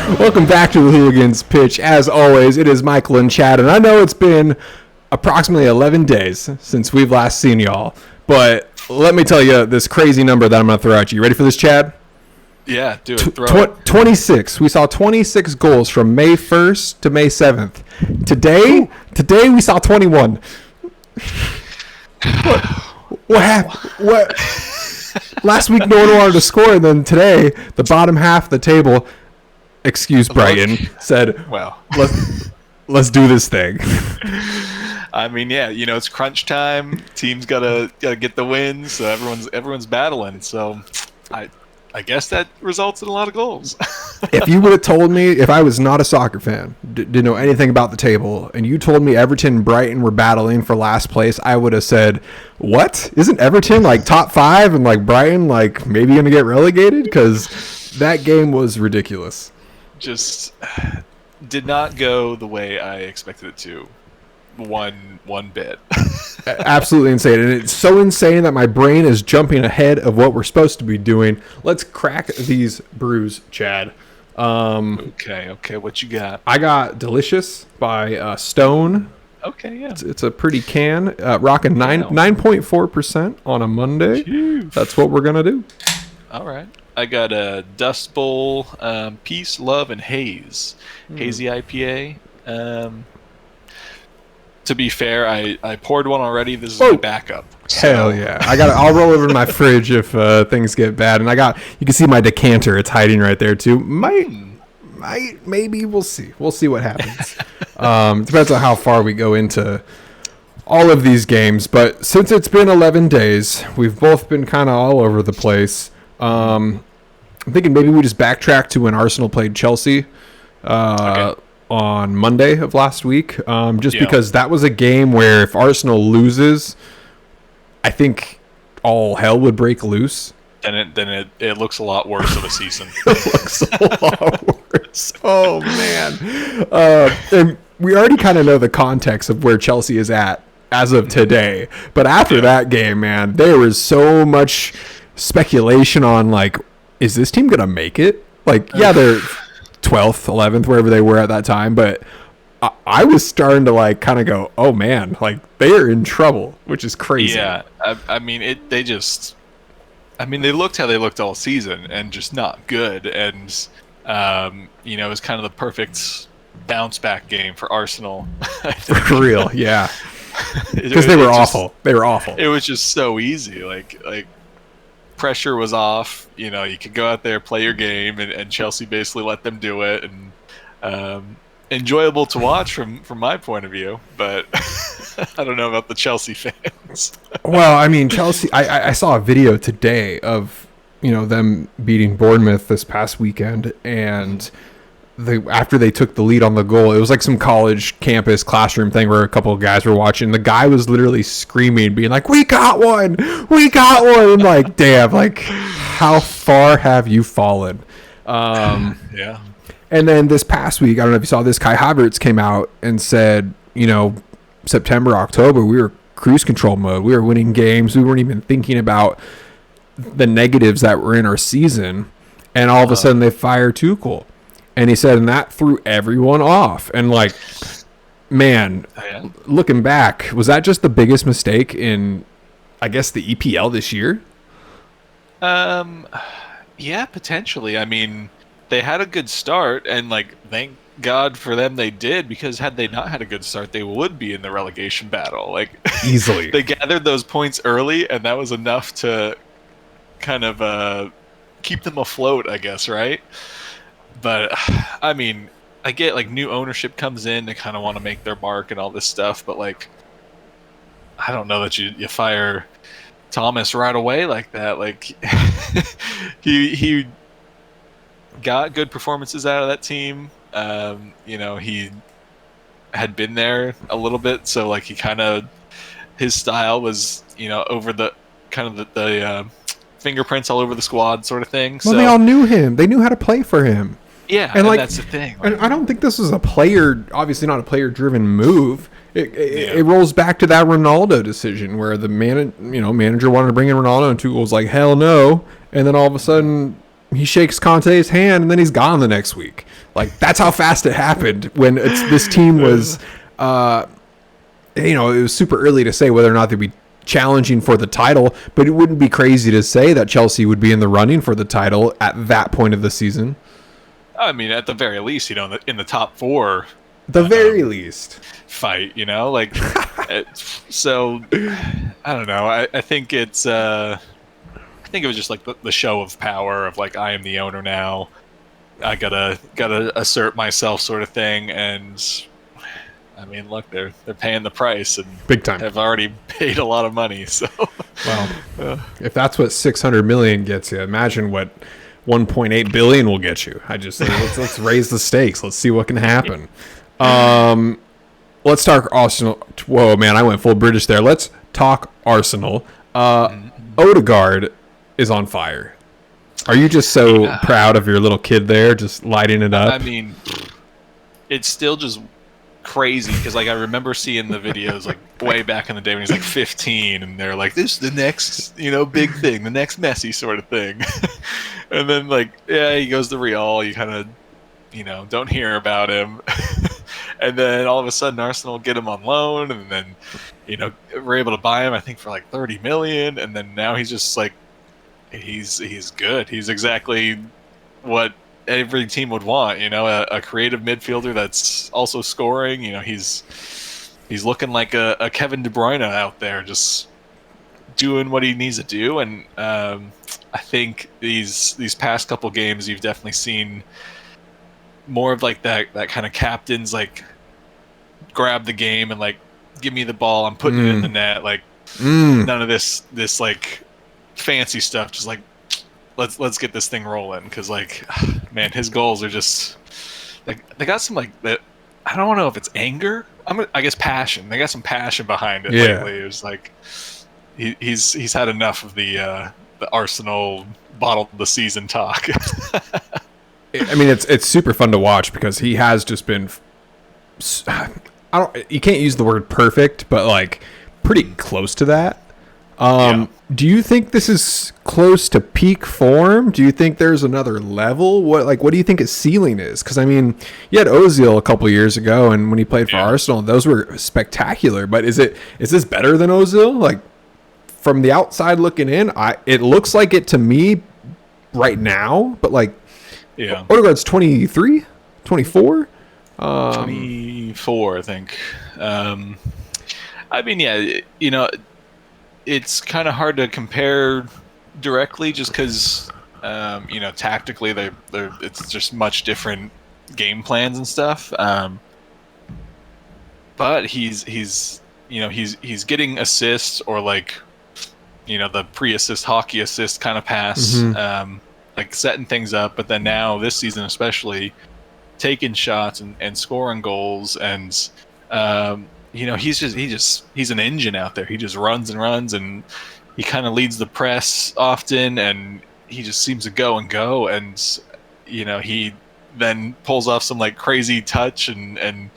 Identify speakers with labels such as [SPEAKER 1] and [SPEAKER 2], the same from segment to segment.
[SPEAKER 1] Welcome back to the Hooligans Pitch. As always, it is Michael and Chad, and I know it's been approximately 11 days since we've last seen y'all, but let me tell you this crazy number that I'm going to throw at you. Ready for this, Chad?
[SPEAKER 2] Yeah, do it.
[SPEAKER 1] 26. We saw 26 goals from May 1st to May 7th. Today we saw 21. What happened? What? Last week no one wanted to score, and then today the bottom half of the table, excuse Brighton, said,
[SPEAKER 2] "Well,
[SPEAKER 1] let's do this thing."
[SPEAKER 2] I mean, yeah, it's crunch time. Teams gotta get the wins, so everyone's battling. So, I guess that results in a lot of goals.
[SPEAKER 1] If you would have told me, if I was not a soccer fan, didn't know anything about the table, and you told me Everton and Brighton were battling for last place, I would have said, what? Isn't Everton like top 5 and like Brighton like maybe going to get relegated? Because that game was ridiculous.
[SPEAKER 2] Just did not go the way I expected it to. One bit.
[SPEAKER 1] Absolutely insane. And it's so insane that my brain is jumping ahead of what we're supposed to be doing. Let's crack these brews, Chad.
[SPEAKER 2] Okay. What you got?
[SPEAKER 1] I got Delicious by Stone.
[SPEAKER 2] Okay, yeah.
[SPEAKER 1] It's a pretty can. Rocking 9.4% on a Monday.
[SPEAKER 2] Jeez.
[SPEAKER 1] That's what we're going to do.
[SPEAKER 2] All right. I got a Dust Bowl, Peace, Love, and Haze. Hazy IPA. To be fair, I poured one already. This is my backup. So.
[SPEAKER 1] Hell yeah! I'll roll over to my fridge if things get bad, and you can see my decanter. It's hiding right there too. Maybe we'll see. We'll see what happens. Depends on how far we go into all of these games. But since it's been 11 days, we've both been kind of all over the place. I'm thinking maybe we just backtrack to when Arsenal played Chelsea. Okay. On Monday of last week, because that was a game where if Arsenal loses, I think all hell would break loose.
[SPEAKER 2] Then it looks a lot worse of a season.
[SPEAKER 1] It looks a lot worse. Oh man! And we already kind of know the context of where Chelsea is at as of today. But after that game, man, there was so much speculation on like, is this team gonna make it? Like, yeah, they're 12th, 11th, wherever they were at that time, but I was starting to like kind of go, oh man, like they are in trouble, which is crazy.
[SPEAKER 2] Yeah, I mean they looked how they looked all season and just not good, and it was kind of the perfect bounce back game for Arsenal.
[SPEAKER 1] For real, yeah, because they were awful. They were awful.
[SPEAKER 2] It was just so easy, like. Pressure was off. You could go out there, play your game, and Chelsea basically let them do it. And enjoyable to watch from my point of view, but I don't know about the Chelsea fans.
[SPEAKER 1] Well, I mean, Chelsea. I saw a video today of them beating Bournemouth this past weekend, and after they took the lead on the goal, it was like some college campus classroom thing where a couple of guys were watching. The guy was literally screaming, being like, we got one! And like, damn, like, how far have you fallen?
[SPEAKER 2] Yeah.
[SPEAKER 1] And then this past week, I don't know if you saw this, Kai Havertz came out and said, September, October, we were cruise control mode. We were winning games. We weren't even thinking about the negatives that were in our season. And all of a sudden they fire Tuchel. And he said, and that threw everyone off. And like, man, looking back, was that just the biggest mistake in, I guess, the EPL this year?
[SPEAKER 2] Yeah, potentially. I mean, they had a good start, and like, thank God for them they did, because had they not had a good start, they would be in the relegation battle. Like,
[SPEAKER 1] easily.
[SPEAKER 2] They gathered those points early, and that was enough to kind of keep them afloat, I guess, right? But, I mean, I get, like, new ownership comes in, they kind of want to make their mark and all this stuff, but, like, I don't know that you fire Thomas right away like that. Like, he got good performances out of that team. He had been there a little bit, so, like, his style was, over the, kind of the fingerprints all over the squad sort of thing.
[SPEAKER 1] Well, they all knew him. They knew how to play for him.
[SPEAKER 2] Yeah, and like, that's the thing. Like,
[SPEAKER 1] and I don't think this was obviously not a player-driven move. It rolls back to that Ronaldo decision where the manager wanted to bring in Ronaldo, and Tuchel was like, hell no. And then all of a sudden, he shakes Conte's hand, and then he's gone the next week. Like that's how fast it happened when this team was, it was super early to say whether or not they'd be challenging for the title, but it wouldn't be crazy to say that Chelsea would be in the running for the title at that point of the season.
[SPEAKER 2] I mean, at the very least, in the top 4.
[SPEAKER 1] The very least.
[SPEAKER 2] Fight, like, so, I don't know. I think it's, I think it was just like the show of power of like, I am the owner now. I gotta assert myself sort of thing. And I mean, look, they're paying the price and
[SPEAKER 1] big time.
[SPEAKER 2] Have already paid a lot of money. So,
[SPEAKER 1] well, if that's what 600 million gets you, imagine what 1.8 billion will get you. Let's raise the stakes. Let's see what can happen. Let's talk Arsenal. Whoa, man, I went full British there. Let's talk Arsenal. Odegaard is on fire. Are you just so proud of your little kid there, just lighting it up?
[SPEAKER 2] I mean, it's still just crazy because like I remember seeing the videos like way back in the day when he's like 15 and they're like, this is the next big thing, the next Messi sort of thing. And then like he goes to Real, you kind of don't hear about him. And then all of a sudden Arsenal get him on loan, and then we're able to buy him I think for like 30 million, and then now he's just like he's good. He's exactly what every team would want, a creative midfielder that's also scoring. He's looking like a Kevin De Bruyne out there, just doing what he needs to do. And I think these past couple games, you've definitely seen more of like that kind of captain's like grab the game and like give me the ball, I'm putting it in the net. Like none of this like fancy stuff. Just like let's get this thing rolling, because like man, his goals are just like they got some like that. I don't know if it's anger. I guess passion. They got some passion behind it lately. It was like he's had enough of the Arsenal bottled the season talk.
[SPEAKER 1] I mean, it's super fun to watch because he has just been. You can't use the word perfect, but like pretty close to that. Do you think this is close to peak form? Do you think there's another level? What do you think his ceiling is? Because I mean, you had Ozil a couple years ago, and when he played for Arsenal, those were spectacular. But is this better than Ozil? Like from the outside looking in, it looks like it to me right now. But like, Odegaard's 23, 24,
[SPEAKER 2] 24, I think. I mean, it's kind of hard to compare directly just because, tactically it's just much different game plans and stuff. But he's getting assists, or like, the pre-assist hockey assist kind of pass, like setting things up. But then now this season, especially taking shots and scoring goals, and he's an engine out there. He just runs and runs, and he kind of leads the press often, and he just seems to go and go. And he then pulls off some like crazy touch and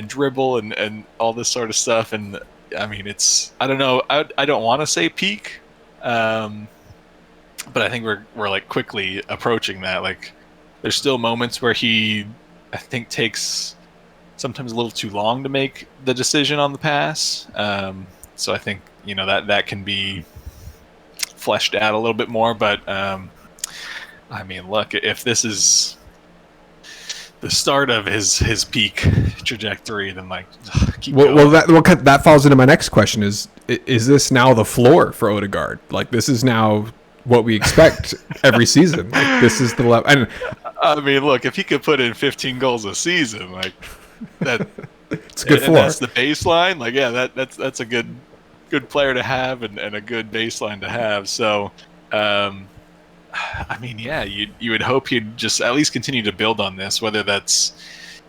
[SPEAKER 2] dribble and all this sort of stuff. And I mean, I don't know. I don't want to say peak, but I think we're like quickly approaching that. Like, there's still moments where he, I think, takes sometimes a little too long to make the decision on the pass. So I think that can be fleshed out a little bit more. But I mean, look, if this is the start of his peak trajectory, then like keep going.
[SPEAKER 1] Well, that falls into my next question: is this now the floor for Odegaard? Like, this is now what we expect every season. Like, this is the level. And
[SPEAKER 2] I mean, look, if he could put in 15 goals a season, like that,
[SPEAKER 1] it's good floor.
[SPEAKER 2] That's the baseline. Like, yeah, that's a good player to have, and a good baseline to have. So, I mean, yeah, you would hope he'd just at least continue to build on this. Whether that's,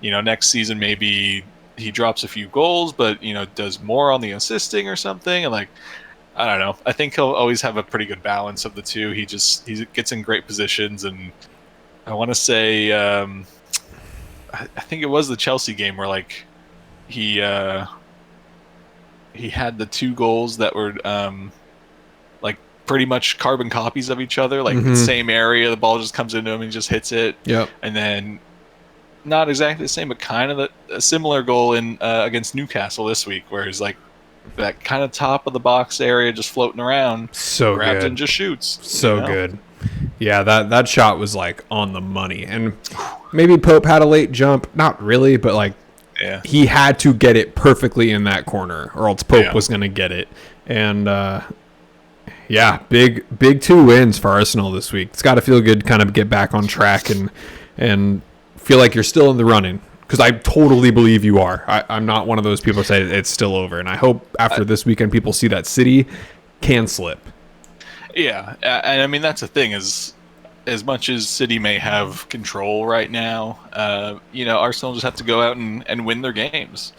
[SPEAKER 2] next season maybe he drops a few goals, but does more on the assisting or something, and like, I don't know. I think he'll always have a pretty good balance of the two. He gets in great positions, and I want to say, I think it was the Chelsea game where like he had the two goals that were like pretty much carbon copies of each other, like the same area. The ball just comes into him and he just hits it.
[SPEAKER 1] Yep.
[SPEAKER 2] And then not exactly the same, but kind of a similar goal in against Newcastle this week, where he's like that kind of top of the box area, just floating around,
[SPEAKER 1] So
[SPEAKER 2] grabs
[SPEAKER 1] good.
[SPEAKER 2] and just shoots.
[SPEAKER 1] So good. Yeah, that shot was like on the money. And maybe Pope had a late jump. Not really, but like he had to get it perfectly in that corner or else Pope was going to get it. And big 2 wins for Arsenal this week. It's got to feel good kind of get back on track and feel like you're still in the running. Because I totally believe you are. I'm not one of those people who say it's still over. And I hope after this weekend people see that City can slip.
[SPEAKER 2] Yeah, and I mean, that's the thing is, as much as City may have control right now, Arsenal just have to go out and win their games.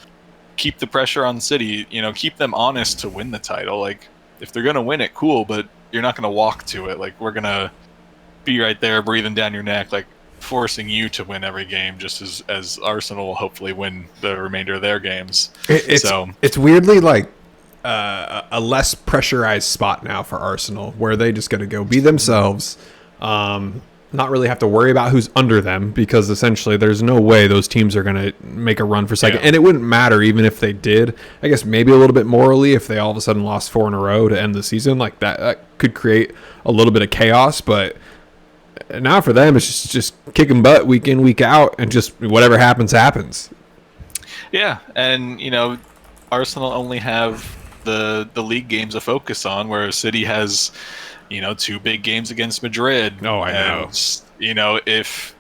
[SPEAKER 2] Keep the pressure on City, keep them honest to win the title. Like, if they're going to win it, cool, but you're not going to walk to it. Like, we're going to be right there breathing down your neck, like, forcing you to win every game, just as Arsenal will hopefully win the remainder of their games.
[SPEAKER 1] It's weirdly like a less pressurized spot now for Arsenal, where they just got to go be themselves, not really have to worry about who's under them, because essentially there's no way those teams are going to make a run for second. And it wouldn't matter even if they did. I guess maybe a little bit morally if they all of a sudden lost 4 in a row to end the season, like that could create a little bit of chaos. But now for them, it's just kicking butt week in, week out, and just whatever happens.
[SPEAKER 2] Yeah, and Arsenal only have the league games to focus on, whereas City has 2 big games against Madrid.
[SPEAKER 1] Oh, I know.
[SPEAKER 2] If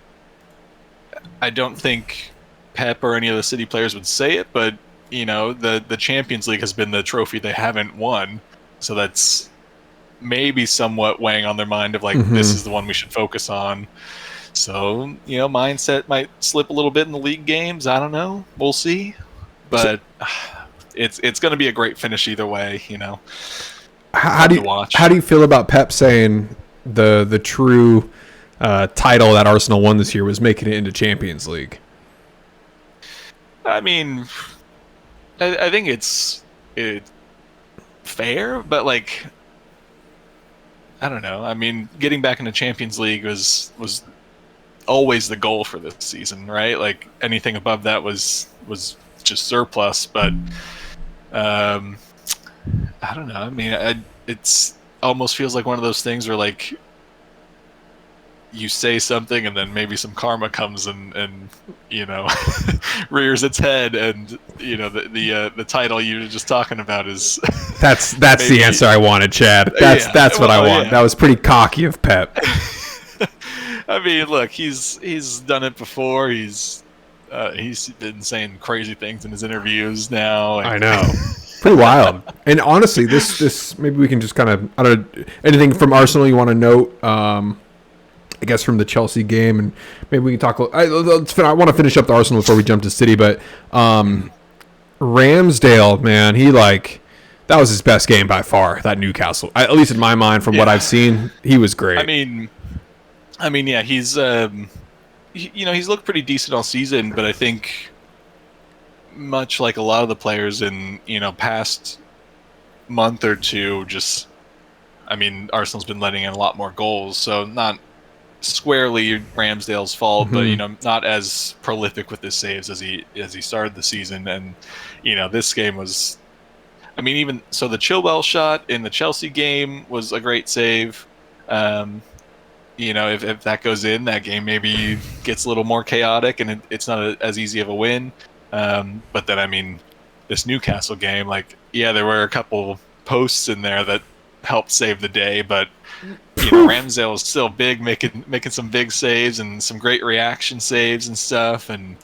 [SPEAKER 2] I don't think Pep or any of the City players would say it, but the Champions League has been the trophy they haven't won, so that's maybe somewhat weighing on their mind of like, this is the one we should focus on. So mindset might slip a little bit in the league games. I don't know. We'll see, but it's going to be a great finish either way.
[SPEAKER 1] How do you feel about Pep saying the true title that Arsenal won this year was making it into Champions League?
[SPEAKER 2] I mean, I think it's fair, but like, I don't know. I mean, getting back into Champions League was always the goal for this season, right? Like, anything above that was just surplus. But I don't know. I mean, it's almost feels like one of those things where like you say something and then maybe some karma comes and rears its head, and the title you were just talking about is
[SPEAKER 1] that's maybe the answer I wanted, Chad. That's what I want. Yeah. That was pretty cocky of Pep.
[SPEAKER 2] I mean, look, he's done it before. He's been saying crazy things in his interviews now.
[SPEAKER 1] I know. Pretty wild. And honestly, this maybe we can just kind of, I don't know, anything from Arsenal you want to note, I guess from the Chelsea game, and maybe we can talk. I want to finish up the Arsenal before we jump to City, but Ramsdale, man, that was his best game by far. That Newcastle, at least in my mind, from what I've seen, he was great.
[SPEAKER 2] I mean, yeah, he's he's looked pretty decent all season, but I think much like a lot of the players in past month or two, Arsenal's been letting in a lot more goals, so not squarely Ramsdale's fault, but not as prolific with his saves as he started the season. And this game was, even so, the Chilwell shot in the Chelsea game was a great save. If that goes in, that game maybe gets a little more chaotic and it's not as easy of a win. But then this Newcastle game, there were a couple posts in there that helped save the day, but Ramsdale is still big, making some big saves and some great reaction saves and stuff. And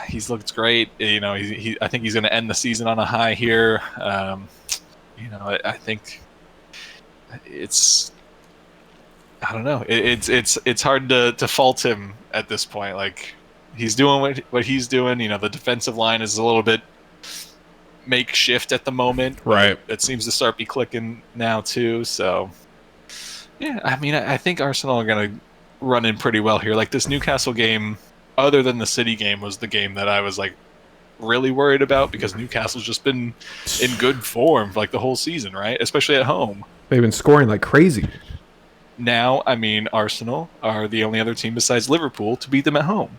[SPEAKER 2] he's looked great. I think he's going to end the season on a high here. I think it's, I don't know. It's hard to fault him at this point. Like, he's doing what he's doing. The defensive line is a little bit makeshift at the moment.
[SPEAKER 1] Right.
[SPEAKER 2] It seems to start be clicking now too. So yeah, I think Arsenal are going to run in pretty well here. Like, this Newcastle game, other than the City game, was the game that I was really worried about, because Newcastle's just been in good form for the whole season, right? Especially at home.
[SPEAKER 1] They've been scoring like crazy.
[SPEAKER 2] Now, Arsenal are the only other team besides Liverpool to beat them at home.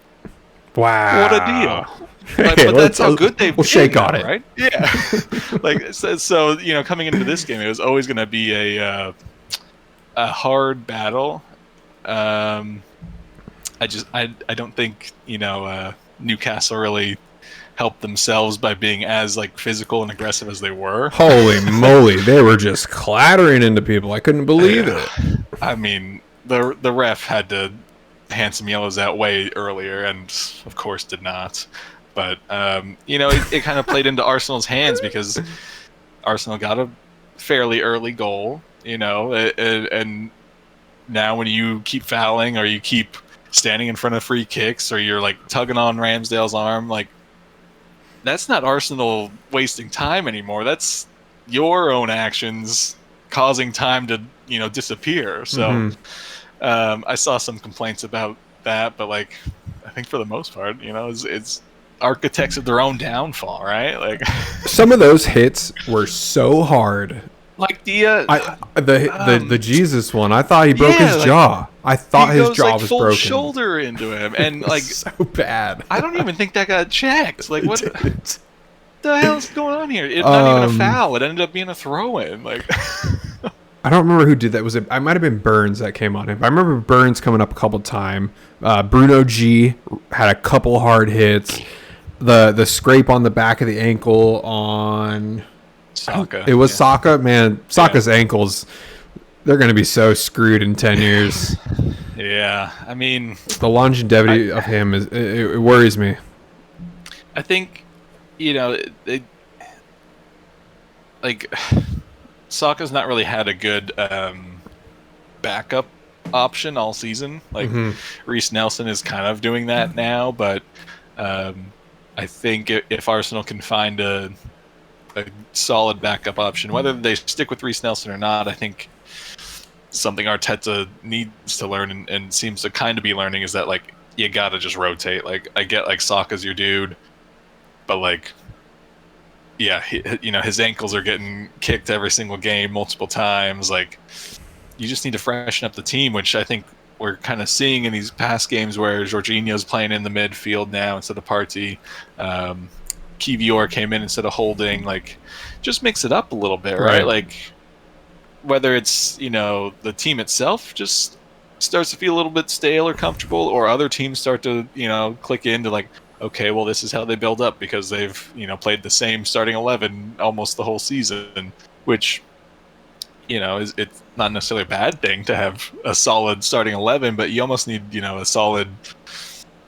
[SPEAKER 2] What a deal!
[SPEAKER 1] Wow.
[SPEAKER 2] Like,
[SPEAKER 1] Hey,
[SPEAKER 2] but that's how good they've
[SPEAKER 1] we'll
[SPEAKER 2] been,
[SPEAKER 1] shake
[SPEAKER 2] though,
[SPEAKER 1] on it.
[SPEAKER 2] right? Yeah. Like so, coming into this game, it was always going to be a hard battle. Um, I don't think Newcastle really helped themselves by being as like physical and aggressive as they were.
[SPEAKER 1] Holy moly, they were just clattering into people. I couldn't believe
[SPEAKER 2] Yeah.
[SPEAKER 1] it.
[SPEAKER 2] I mean, the ref had to hand some yellows out way earlier, and of course did not. But it kind of played into Arsenal's hands because Arsenal got a fairly early goal, and now when you keep fouling or you keep standing in front of free kicks or you're like tugging on Ramsdale's arm, like that's not Arsenal wasting time anymore. That's your own actions causing time to disappear. So I saw some complaints about that, but like I think for the most part, it's architects of their own downfall, right? Like
[SPEAKER 1] Some of those hits were so hard.
[SPEAKER 2] like
[SPEAKER 1] The Jesus one, I thought he broke his jaw. I thought his jaw was
[SPEAKER 2] full
[SPEAKER 1] broken.
[SPEAKER 2] shoulder into him, and like
[SPEAKER 1] so bad.
[SPEAKER 2] I don't even think that got checked. Like what the hell's going on here? It's not even a foul. It ended up being a throw-in. Like
[SPEAKER 1] I don't remember who did that. I might have been Burns that came on him. I remember Burns coming up a couple times. Bruno G had a couple hard hits. The scrape on the back of the ankle on
[SPEAKER 2] Saka.
[SPEAKER 1] It was Saka. Man, Saka's ankles, they're going to be so screwed in 10 years.
[SPEAKER 2] Yeah, I mean,
[SPEAKER 1] the longevity of him it worries me.
[SPEAKER 2] I think like Saka's not really had a good backup option all season. Like Reece Nelson is kind of doing that now, but I think if Arsenal can find a solid backup option, whether they stick with Reece Nelson or not, I think something Arteta needs to learn and seems to kind of be learning is that like you gotta just rotate. Like I get like Saka's your dude, but like yeah, his ankles are getting kicked every single game multiple times. Like you just need to freshen up the team, which I think we're kind of seeing in these past games where Jorginho's playing in the midfield now instead of Partey. Kivior came in instead of Holding. Like, just mix it up a little bit, right? Like, whether it's the team itself just starts to feel a little bit stale or comfortable, or other teams start to click into like, okay, well this is how they build up because they've played the same starting 11 almost the whole season, which it's not necessarily a bad thing to have a solid starting 11, but you almost need a solid,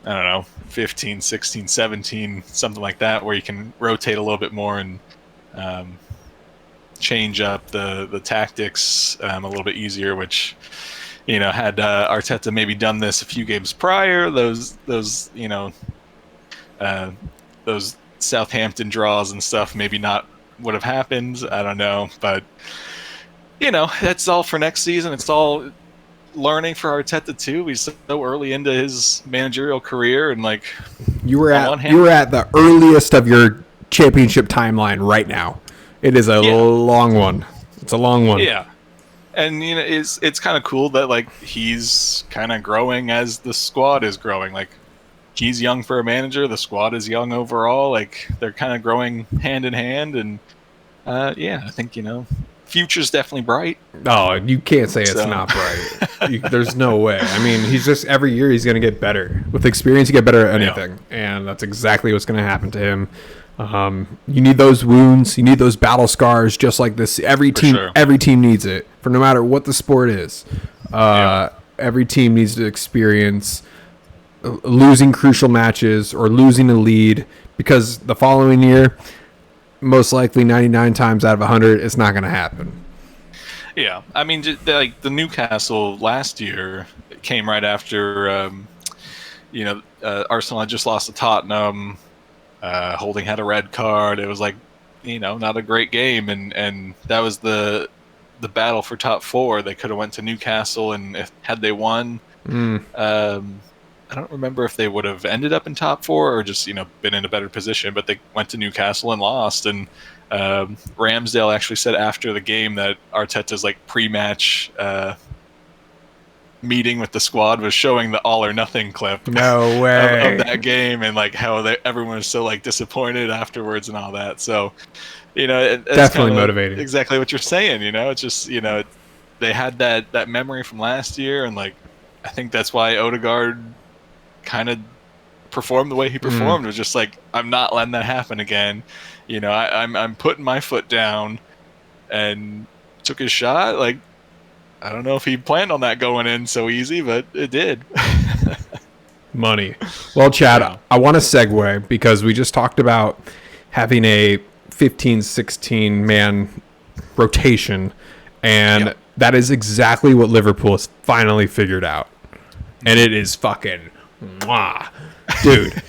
[SPEAKER 2] I don't know, 15, 16, 17, something like that, where you can rotate a little bit more and change up the tactics a little bit easier, which had Arteta maybe done this a few games prior, those Southampton draws and stuff maybe not would have happened. I don't know, but that's all for next season. It's all learning for Arteta too. He's so early into his managerial career, and like
[SPEAKER 1] you were at the earliest of your championship timeline right now. It is a long one. It's a long one.
[SPEAKER 2] Yeah, and it's kind of cool that like he's kind of growing as the squad is growing. Like he's young for a manager. The squad is young overall. Like they're kind of growing hand in hand, and I think future's definitely bright.
[SPEAKER 1] Oh, you can't say it's not bright. There's no way. I mean, he's just every year he's going to get better. With experience, you get better at anything, and that's exactly what's going to happen to him. You need those wounds, you need those battle scars, just like this. Every team needs it, for no matter what the sport is. Every team needs to experience losing crucial matches or losing a lead, because the following year, most likely 99 times out of 100, it's not going to happen.
[SPEAKER 2] Yeah, I mean, like the Newcastle last year came right after, Arsenal had just lost to Tottenham. Holding had a red card. It was like, not a great game, and that was the battle for top four. They could have went to Newcastle, and had they won, I don't remember if they would have ended up in top four or just been in a better position. But they went to Newcastle and lost. And Ramsdale actually said after the game that Arteta's like pre-match meeting with the squad was showing the All or Nothing clip.
[SPEAKER 1] No way.
[SPEAKER 2] Of that game, and like how everyone was so like disappointed afterwards and all that. So, it's
[SPEAKER 1] Definitely motivating.
[SPEAKER 2] Exactly what you're saying. It's just they had that memory from last year, and like I think that's why Odegaard kind of performed the way he performed. Was just like, I'm not letting that happen again. I'm putting my foot down, and took his shot. Like, I don't know if he planned on that going in so easy, but it did.
[SPEAKER 1] Money. Well, Chad, I want to segue because we just talked about having a 15, 16 man rotation, and that is exactly what Liverpool has finally figured out. And it is fucking mwah. Dude,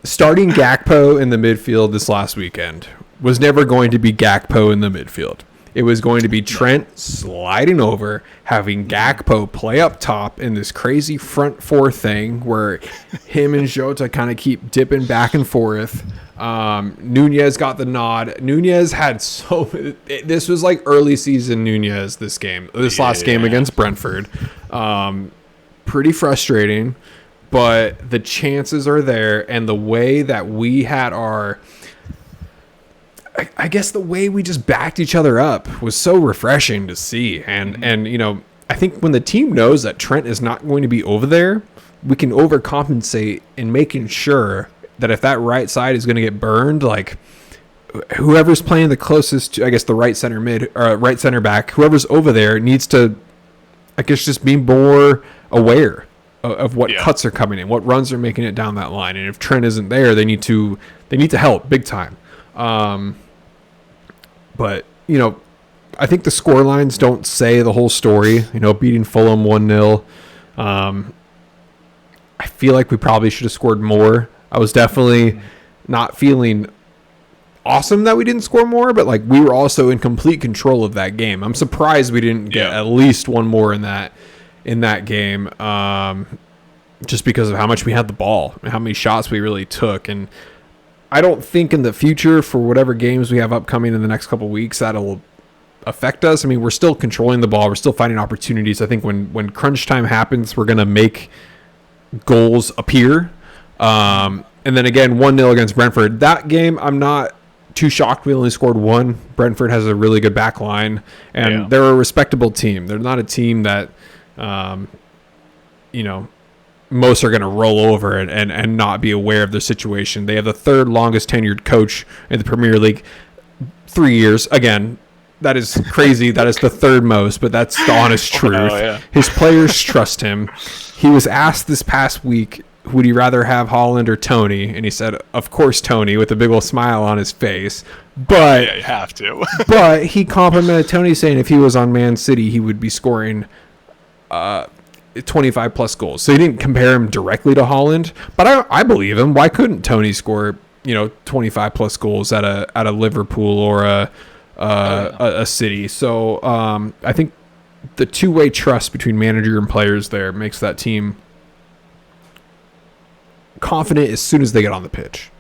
[SPEAKER 1] starting Gakpo in the midfield this last weekend was never going to be Gakpo in the midfield. It was going to be Trent sliding over, having Gakpo play up top in this crazy front four thing where him and Jota kind of keep dipping back and forth. Nunez got the nod. Nunez had this was like early season Nunez this last game against Brentford. Pretty frustrating, but the chances are there, and the way that we had I guess the way we just backed each other up was so refreshing to see. And I think when the team knows that Trent is not going to be over there, we can overcompensate in making sure that if that right side is going to get burned, like whoever's playing the closest to, I guess, the right center mid or right center back, whoever's over there needs to, I guess, just be more aware of what cuts are coming in, what runs are making it down that line. And if Trent isn't there, they need to help big time. But, I think the score lines don't say the whole story. Beating Fulham 1-0. I feel like we probably should have scored more. I was definitely not feeling awesome that we didn't score more, but like we were also in complete control of that game. I'm surprised we didn't get at least one more in that game, just because of how much we had the ball and how many shots we really took. And I don't think in the future, for whatever games we have upcoming in the next couple of weeks, that'll affect us. I mean, we're still controlling the ball. We're still finding opportunities. I think when crunch time happens, we're going to make goals appear. And then again, 1-0 against Brentford. That game, I'm not too shocked we only scored one. Brentford has a really good back line, and they're a respectable team. They're not a team that, most are going to roll over and not be aware of their situation. They have the third longest tenured coach in the Premier League, 3 years. Again, that is crazy. That is the third most, but that's the honest truth. His players trust him. He was asked this past week, would he rather have Haaland or Tony? And he said, of course, Tony, with a big old smile on his face. But
[SPEAKER 2] you have to.
[SPEAKER 1] But he complimented Tony, saying if he was on Man City, he would be scoring 25 plus goals. So he didn't compare him directly to Haaland, but I believe him. Why couldn't Tony score 25 plus goals at a Liverpool or a City? So I think the two-way trust between manager and players there makes that team confident as soon as they get on the pitch.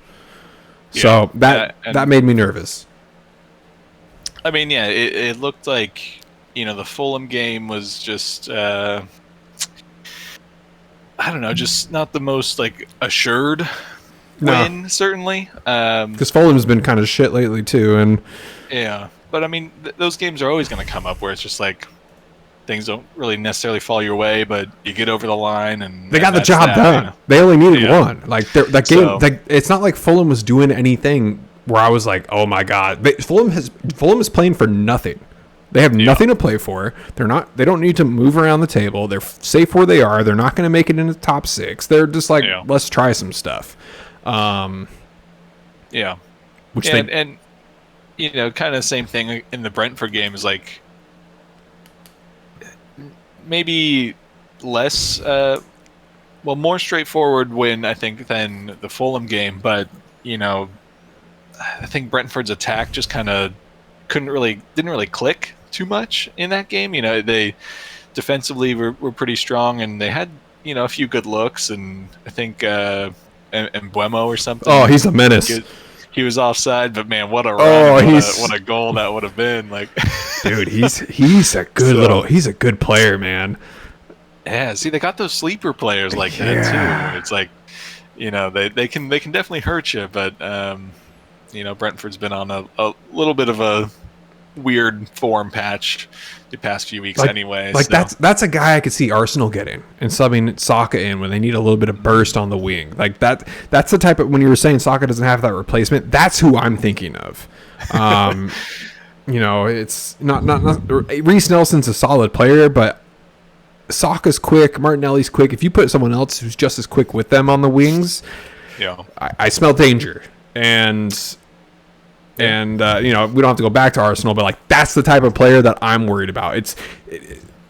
[SPEAKER 1] So that made me nervous.
[SPEAKER 2] I mean, it looked like the Fulham game was just I don't know, just not the most like assured win, certainly.
[SPEAKER 1] Because Fulham's been kind of shit lately too, and
[SPEAKER 2] but I mean, those games are always going to come up where it's just like things don't really necessarily fall your way, but you get over the line and
[SPEAKER 1] they got the job done. They only needed one. Like that game, it's not like Fulham was doing anything where I was like, oh my god, Fulham is playing for nothing. They have nothing to play for. They don't need to move around the table. They're safe where they are. They're not going to make it into the top six. They're just like, let's try some stuff. Which
[SPEAKER 2] and kind of the same thing in the Brentford game is like maybe less, more straightforward win, I think, than the Fulham game. But, I think Brentford's attack just kind of didn't really click too much in that game. They defensively were pretty strong, and they had, a few good looks, and I think Mbeumo or something.
[SPEAKER 1] Oh, he's a menace.
[SPEAKER 2] He was offside, but man, what a run! What a goal that would have been! Like,
[SPEAKER 1] dude, he's a good he's a good player, man.
[SPEAKER 2] Yeah, see, they got those sleeper players like that
[SPEAKER 1] Yeah.
[SPEAKER 2] too. It's like, they can definitely hurt you, but Brentford's been on a little bit of a weird form patch the past few weeks, anyway.
[SPEAKER 1] Like
[SPEAKER 2] so.
[SPEAKER 1] that's a guy I could see Arsenal getting and subbing Saka in when they need a little bit of burst on the wing. Like that's the type of, when you were saying Saka doesn't have that replacement, that's who I'm thinking of. It's not Reece Nelson's a solid player, but Saka's quick, Martinelli's quick. If you put someone else who's just as quick with them on the wings, I smell danger. And we don't have to go back to Arsenal, but like that's the type of player that I'm worried about.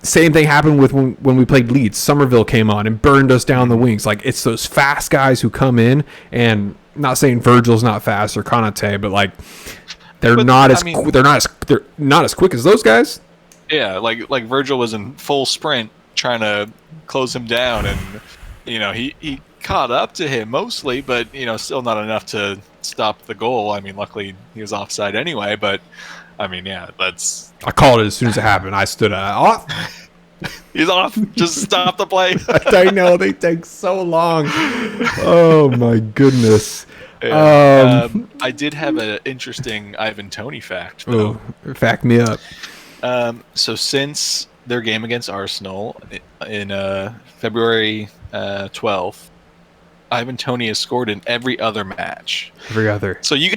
[SPEAKER 1] Same thing happened with when we played Leeds. Somerville came on and burned us down the wings. Like, it's those fast guys who come in, and not saying Virgil's not fast or Konate, but like they're not as quick as those guys.
[SPEAKER 2] Yeah, like Virgil was in full sprint trying to close him down, and he caught up to him mostly, but still not enough to stop the goal. I mean, luckily he was offside anyway, but I mean, yeah, that's...
[SPEAKER 1] I called it as soon as it happened. I stood off.
[SPEAKER 2] He's off. Just stop the play.
[SPEAKER 1] I know, they take so long. Oh my goodness.
[SPEAKER 2] Yeah. I did have an interesting Ivan Toney fact, though.
[SPEAKER 1] Oh, fact me up.
[SPEAKER 2] So since their game against Arsenal in February 12th, Ivan Toney has scored in every other match.
[SPEAKER 1] Every other.
[SPEAKER 2] So you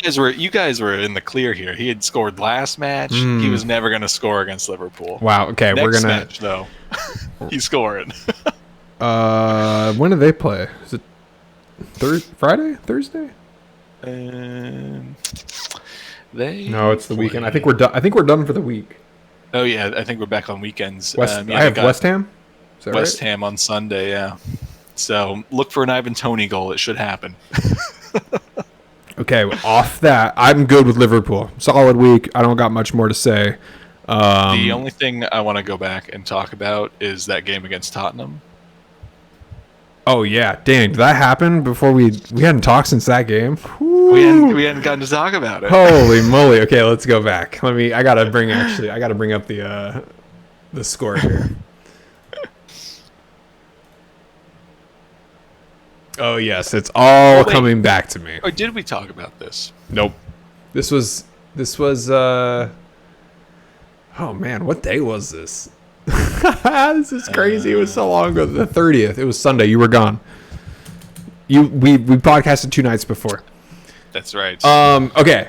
[SPEAKER 2] guys were in the clear here. He had scored last match. He was never going to score against Liverpool.
[SPEAKER 1] Wow. Okay,
[SPEAKER 2] Next
[SPEAKER 1] we're gonna
[SPEAKER 2] match though. He's scoring.
[SPEAKER 1] When do they play? Is it Friday? Thursday? No, it's the weekend. I think we're done. I think we're done for the week.
[SPEAKER 2] Oh yeah, I think we're back on weekends.
[SPEAKER 1] I have West Ham. Is that
[SPEAKER 2] West
[SPEAKER 1] right?
[SPEAKER 2] Ham on Sunday. Yeah. So look for an Ivan Toney goal. It should happen.
[SPEAKER 1] Okay, off that, I'm good with Liverpool. Solid week. I don't got much more to say.
[SPEAKER 2] The only thing I want to go back and talk about is that game against Tottenham.
[SPEAKER 1] Oh yeah, dang! Did that happen before we hadn't talked since that game?
[SPEAKER 2] We hadn't gotten to talk about it.
[SPEAKER 1] Holy moly! Okay, let's go back. I gotta bring up the score here. Oh yes, it's all coming back to me.
[SPEAKER 2] Or did we talk about this?
[SPEAKER 1] Nope. This was. Oh man, what day was this? This is crazy. It was so long ago. The 30th. It was Sunday. You were gone. We podcasted 2 nights before.
[SPEAKER 2] That's right.
[SPEAKER 1] Okay.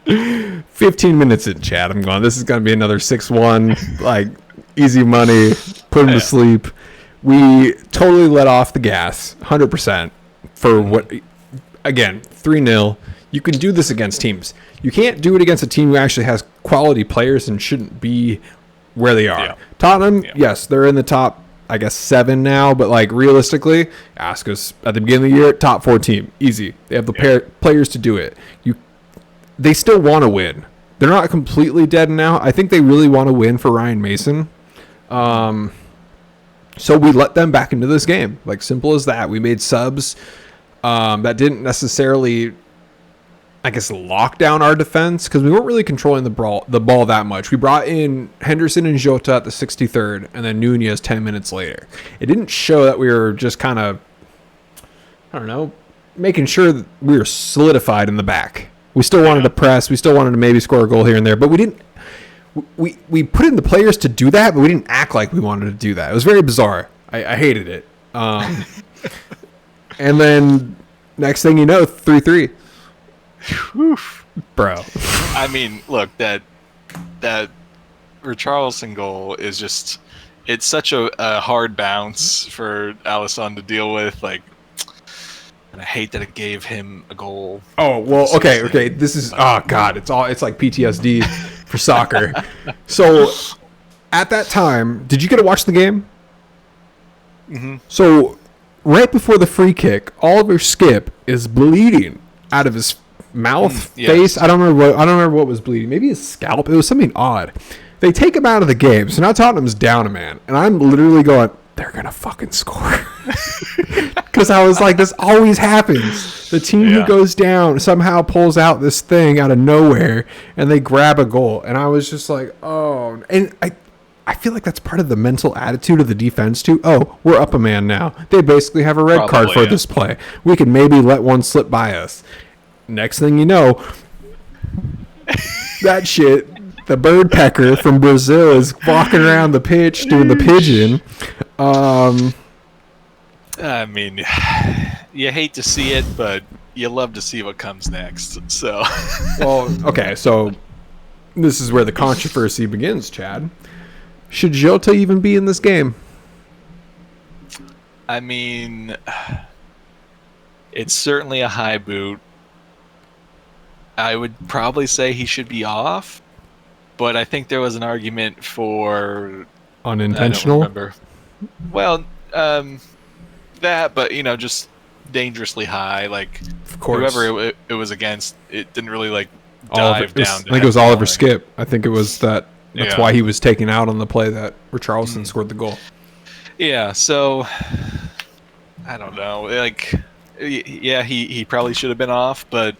[SPEAKER 1] 15 minutes in, chat. I'm going. This is gonna be another 6-1. Like, easy money. Put him to sleep. We totally let off the gas, 100%. For what? Again, 3-0. You can do this against teams. You can't do it against a team who actually has quality players and shouldn't be where they are. Yeah. Tottenham, yes, they're in the top, I guess, 7 now. But like realistically, ask us at the beginning of the year, top 4 team, easy. They have the players to do it. They still want to win. They're not completely dead now. I think they really want to win for Ryan Mason. So we let them back into this game. Like, simple as that. We made subs that didn't necessarily, I guess, lock down our defense because we weren't really controlling the ball that much. We brought in Henderson and Jota at the 63rd and then Nunez 10 minutes later. It didn't show that we were just kind of, I don't know, making sure that we were solidified in the back. We still wanted to press. We still wanted to maybe score a goal here and there, but we didn't. We put in the players to do that, but we didn't act like we wanted to do that. It was very bizarre. I hated it. And then next thing you know, 3-3. Bro.
[SPEAKER 2] I mean, look, that Richarlison goal is just, it's such a hard bounce for Alisson to deal with. Like, and I hate that it gave him a goal.
[SPEAKER 1] Oh, well, okay. This is, oh God, it's like PTSD for soccer. So at that time, did you get to watch the game?
[SPEAKER 2] Mm-hmm.
[SPEAKER 1] So right before the free kick, Oliver Skip is bleeding out of his mouth, face. I don't remember what was bleeding. Maybe his scalp. It was something odd. They take him out of the game. So now Tottenham's down a man, and I'm literally going, they're gonna fucking score. Because I was like, this always happens. The team who goes down somehow pulls out this thing out of nowhere, and they grab a goal. And I was just like, oh. And I feel like that's part of the mental attitude of the defense too. Oh, we're up a man now. They basically have a red card for this play. We can maybe let one slip by us. Next thing you know, that shit, the bird pecker from Brazil is walking around the pitch doing the pigeon.
[SPEAKER 2] I mean, you hate to see it, but you love to see what comes next. So,
[SPEAKER 1] well, okay, so this is where the controversy begins, Chad. Should Jota even be in this game?
[SPEAKER 2] I mean, it's certainly a high boot. I would probably say he should be off, but I think there was an argument for
[SPEAKER 1] unintentional.
[SPEAKER 2] I don't remember. Well, that, but just dangerously high. Like,
[SPEAKER 1] of course,
[SPEAKER 2] whoever it was against, it didn't really like dive down.
[SPEAKER 1] I think it was Oliver Skip. I think it was that. That's
[SPEAKER 2] Yeah.
[SPEAKER 1] why he was taken out on the play where Charleston scored the goal.
[SPEAKER 2] Yeah, so I don't know. Like, yeah, he probably should have been off, but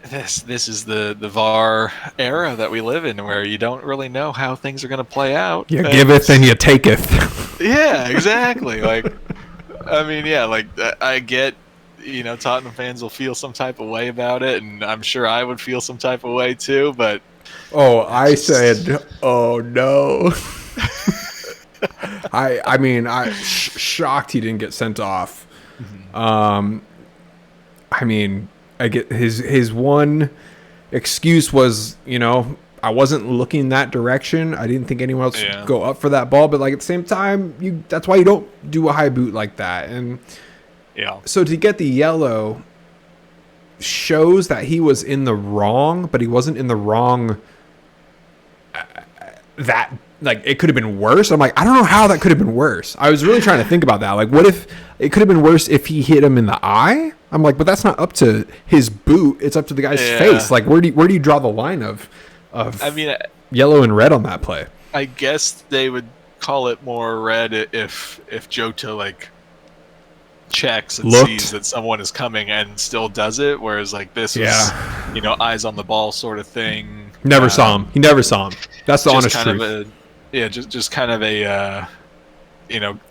[SPEAKER 2] this is the VAR era that we live in, where you don't really know how things are going to play out.
[SPEAKER 1] You giveth and you taketh.
[SPEAKER 2] Yeah, exactly. Like, I mean, yeah, like I get, Tottenham fans will feel some type of way about it, and I'm sure I would feel some type of way too, but. Oh,
[SPEAKER 1] I said, oh no. I mean, shocked he didn't get sent off.
[SPEAKER 2] Mm-hmm.
[SPEAKER 1] I mean, I get his one excuse was, I wasn't looking that direction. I didn't think anyone else would go up for that ball, but like at the same time, that's why you don't do a high boot like that. And so to get the yellow shows that he was in the wrong, but he wasn't in the wrong. That like it could have been worse. I'm like, I don't know how that could have been worse. I was really trying to think about that. Like, what if it could have been worse if he hit him in the eye? I'm like, but that's not up to his boot. It's up to the guy's face. Like, where do you draw the line of I mean, yellow and red on that play?
[SPEAKER 2] I guess they would call it more red if Jota like checks and sees that someone is coming and still does it, whereas like this was eyes on the ball sort of thing.
[SPEAKER 1] Never saw him. He never saw him. That's the honest truth.
[SPEAKER 2] Just kind of a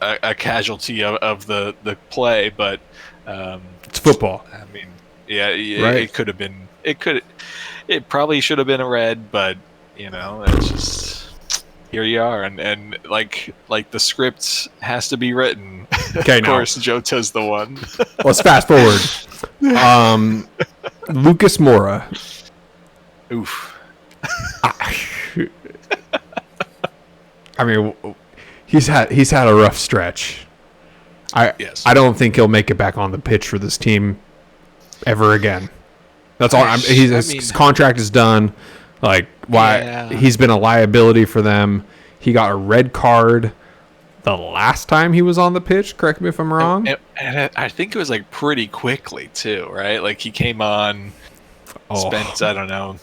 [SPEAKER 2] a casualty of the play, but
[SPEAKER 1] it's football.
[SPEAKER 2] I mean, right? It could have been. It probably should have been a red, but it's just here you are, and like the script has to be written.
[SPEAKER 1] Okay,
[SPEAKER 2] of course, Jota's the one.
[SPEAKER 1] Let's fast forward. Lucas Moura.
[SPEAKER 2] Oof.
[SPEAKER 1] I mean, he's had a rough stretch. I don't think he'll make it back on the pitch for this team ever again. That's all. His contract is done. Like, why he's been a liability for them. He got a red card the last time he was on the pitch. Correct me if I'm wrong.
[SPEAKER 2] And I think it was like pretty quickly too, right? Like he came on, spent I don't know,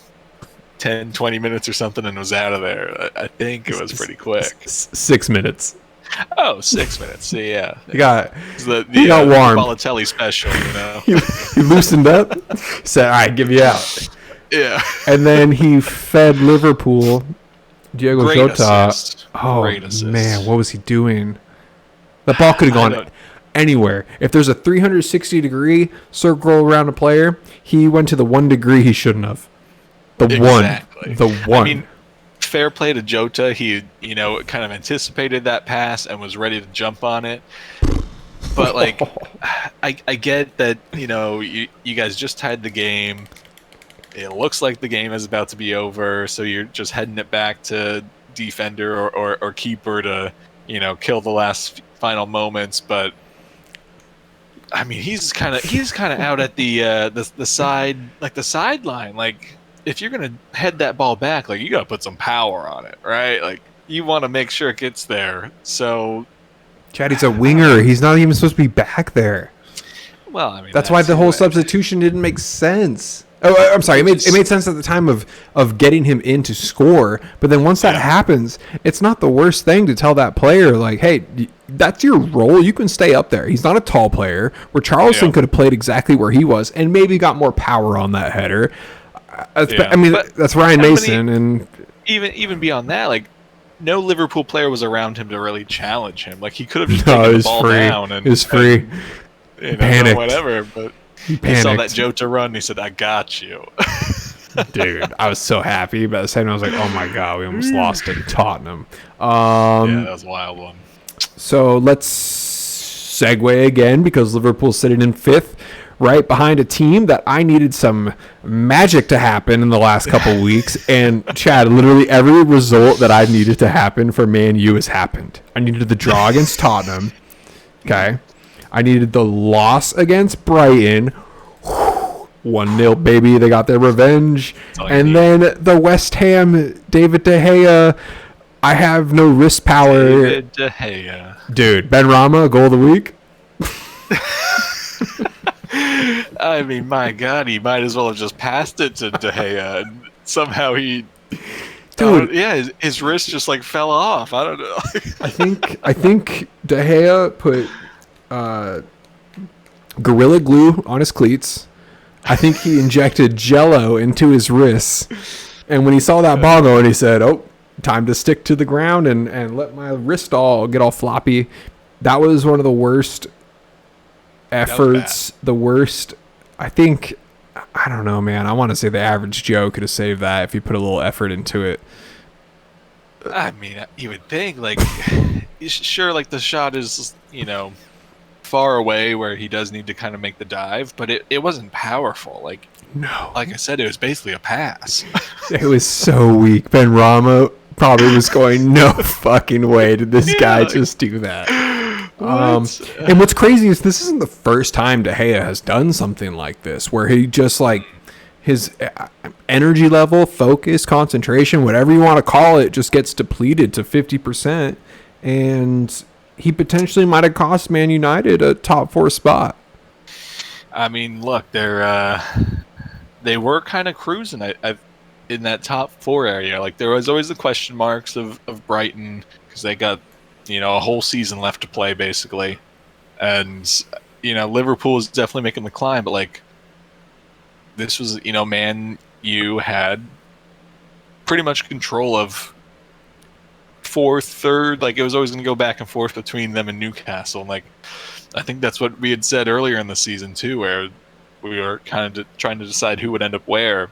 [SPEAKER 2] 10, 20 minutes or something, and was out of there. I think it was pretty quick.
[SPEAKER 1] 6 minutes.
[SPEAKER 2] Oh, 6 minutes. See, yeah.
[SPEAKER 1] He got
[SPEAKER 2] warm. Balotelli special,
[SPEAKER 1] he loosened up. Said, "All right, give you out."
[SPEAKER 2] Yeah.
[SPEAKER 1] And then he fed Liverpool. Diego Jota.
[SPEAKER 2] Assist.
[SPEAKER 1] Oh man, what was he doing? The ball could have gone anywhere. If there's a 360-degree circle around a player, he went to the 1 degree he shouldn't have. The one. I mean,
[SPEAKER 2] fair play to Jota. He, kind of anticipated that pass and was ready to jump on it. But like, I get that. You guys just tied the game. It looks like the game is about to be over, so you're just heading it back to defender or keeper to, kill the last final moments. But I mean, he's kind of out at the side, like the sideline. Like, if you're gonna head that ball back, like you gotta put some power on it, right? Like you want to make sure it gets there. So,
[SPEAKER 1] Chad, he's a winger. He's not even supposed to be back there.
[SPEAKER 2] Well, I mean,
[SPEAKER 1] that's why the whole substitution didn't make sense. Oh, I'm sorry. It made sense at the time of getting him in to score, but then once that happens, it's not the worst thing to tell that player, like, hey, that's your role. You can stay up there. He's not a tall player. Where Charleston could have played exactly where he was and maybe got more power on that header. I mean, that's Ryan Mason, and
[SPEAKER 2] even beyond that, like no Liverpool player was around him to really challenge him. Like he could have just
[SPEAKER 1] No,
[SPEAKER 2] taken
[SPEAKER 1] it
[SPEAKER 2] the
[SPEAKER 1] was
[SPEAKER 2] ball
[SPEAKER 1] free.
[SPEAKER 2] down
[SPEAKER 1] It was free.
[SPEAKER 2] and
[SPEAKER 1] Panicked.
[SPEAKER 2] whatever. But
[SPEAKER 1] He
[SPEAKER 2] he saw that
[SPEAKER 1] panicked.
[SPEAKER 2] Jota run. And he said, "I got you."
[SPEAKER 1] Dude, I was so happy. But at the same time, I was like, oh my God, we almost lost to Tottenham.
[SPEAKER 2] Yeah, that was a wild one.
[SPEAKER 1] So let's segue again because Liverpool's sitting in 5th, right behind a team that I needed some magic to happen in the last couple weeks. And Chad, literally every result that I needed to happen for Man U has happened. I needed the draw against Tottenham. Okay. I needed the loss against Brighton. 1-0, baby. They got their revenge. And then the West Ham, David De Gea. I have no wrist power.
[SPEAKER 2] David De Gea.
[SPEAKER 1] Dude, Ben Rama, goal of the week.
[SPEAKER 2] I mean, my God, he might as well have just passed it to De Gea. And somehow he...
[SPEAKER 1] Dude.
[SPEAKER 2] His wrist just like fell off. I don't know.
[SPEAKER 1] I think De Gea put Gorilla Glue on his cleats. I think he injected Jello into his wrists. And when he saw that ball go, and he said, oh, time to stick to the ground and let my wrist get all floppy. That was one of the worst efforts. The worst, I think, I don't know, man. I want to say the average Joe could have saved that if he put a little effort into it.
[SPEAKER 2] I mean, you would think, like, sure, like the shot is, far away where he does need to kind of make the dive, but it wasn't powerful. Like,
[SPEAKER 1] no,
[SPEAKER 2] like I said, it was basically a pass.
[SPEAKER 1] It was so weak. Ben Rama probably was going, no fucking way did this guy just do that. And what's crazy is this isn't the first time De Gea has done something like this, where he just like his energy level, focus, concentration, whatever you want to call it, just gets depleted to 50%, and he potentially might have cost Man United a top 4 spot.
[SPEAKER 2] I mean, look, they were kind of cruising in that top 4 area. Like there was always the question marks of Brighton because they got a whole season left to play basically, and Liverpool is definitely making the climb. But like this was Man U had pretty much control of 4th, 3rd. Like it was always going to go back and forth between them and Newcastle. And like I think that's what we had said earlier in the season too, where we were kind of trying to decide who would end up where,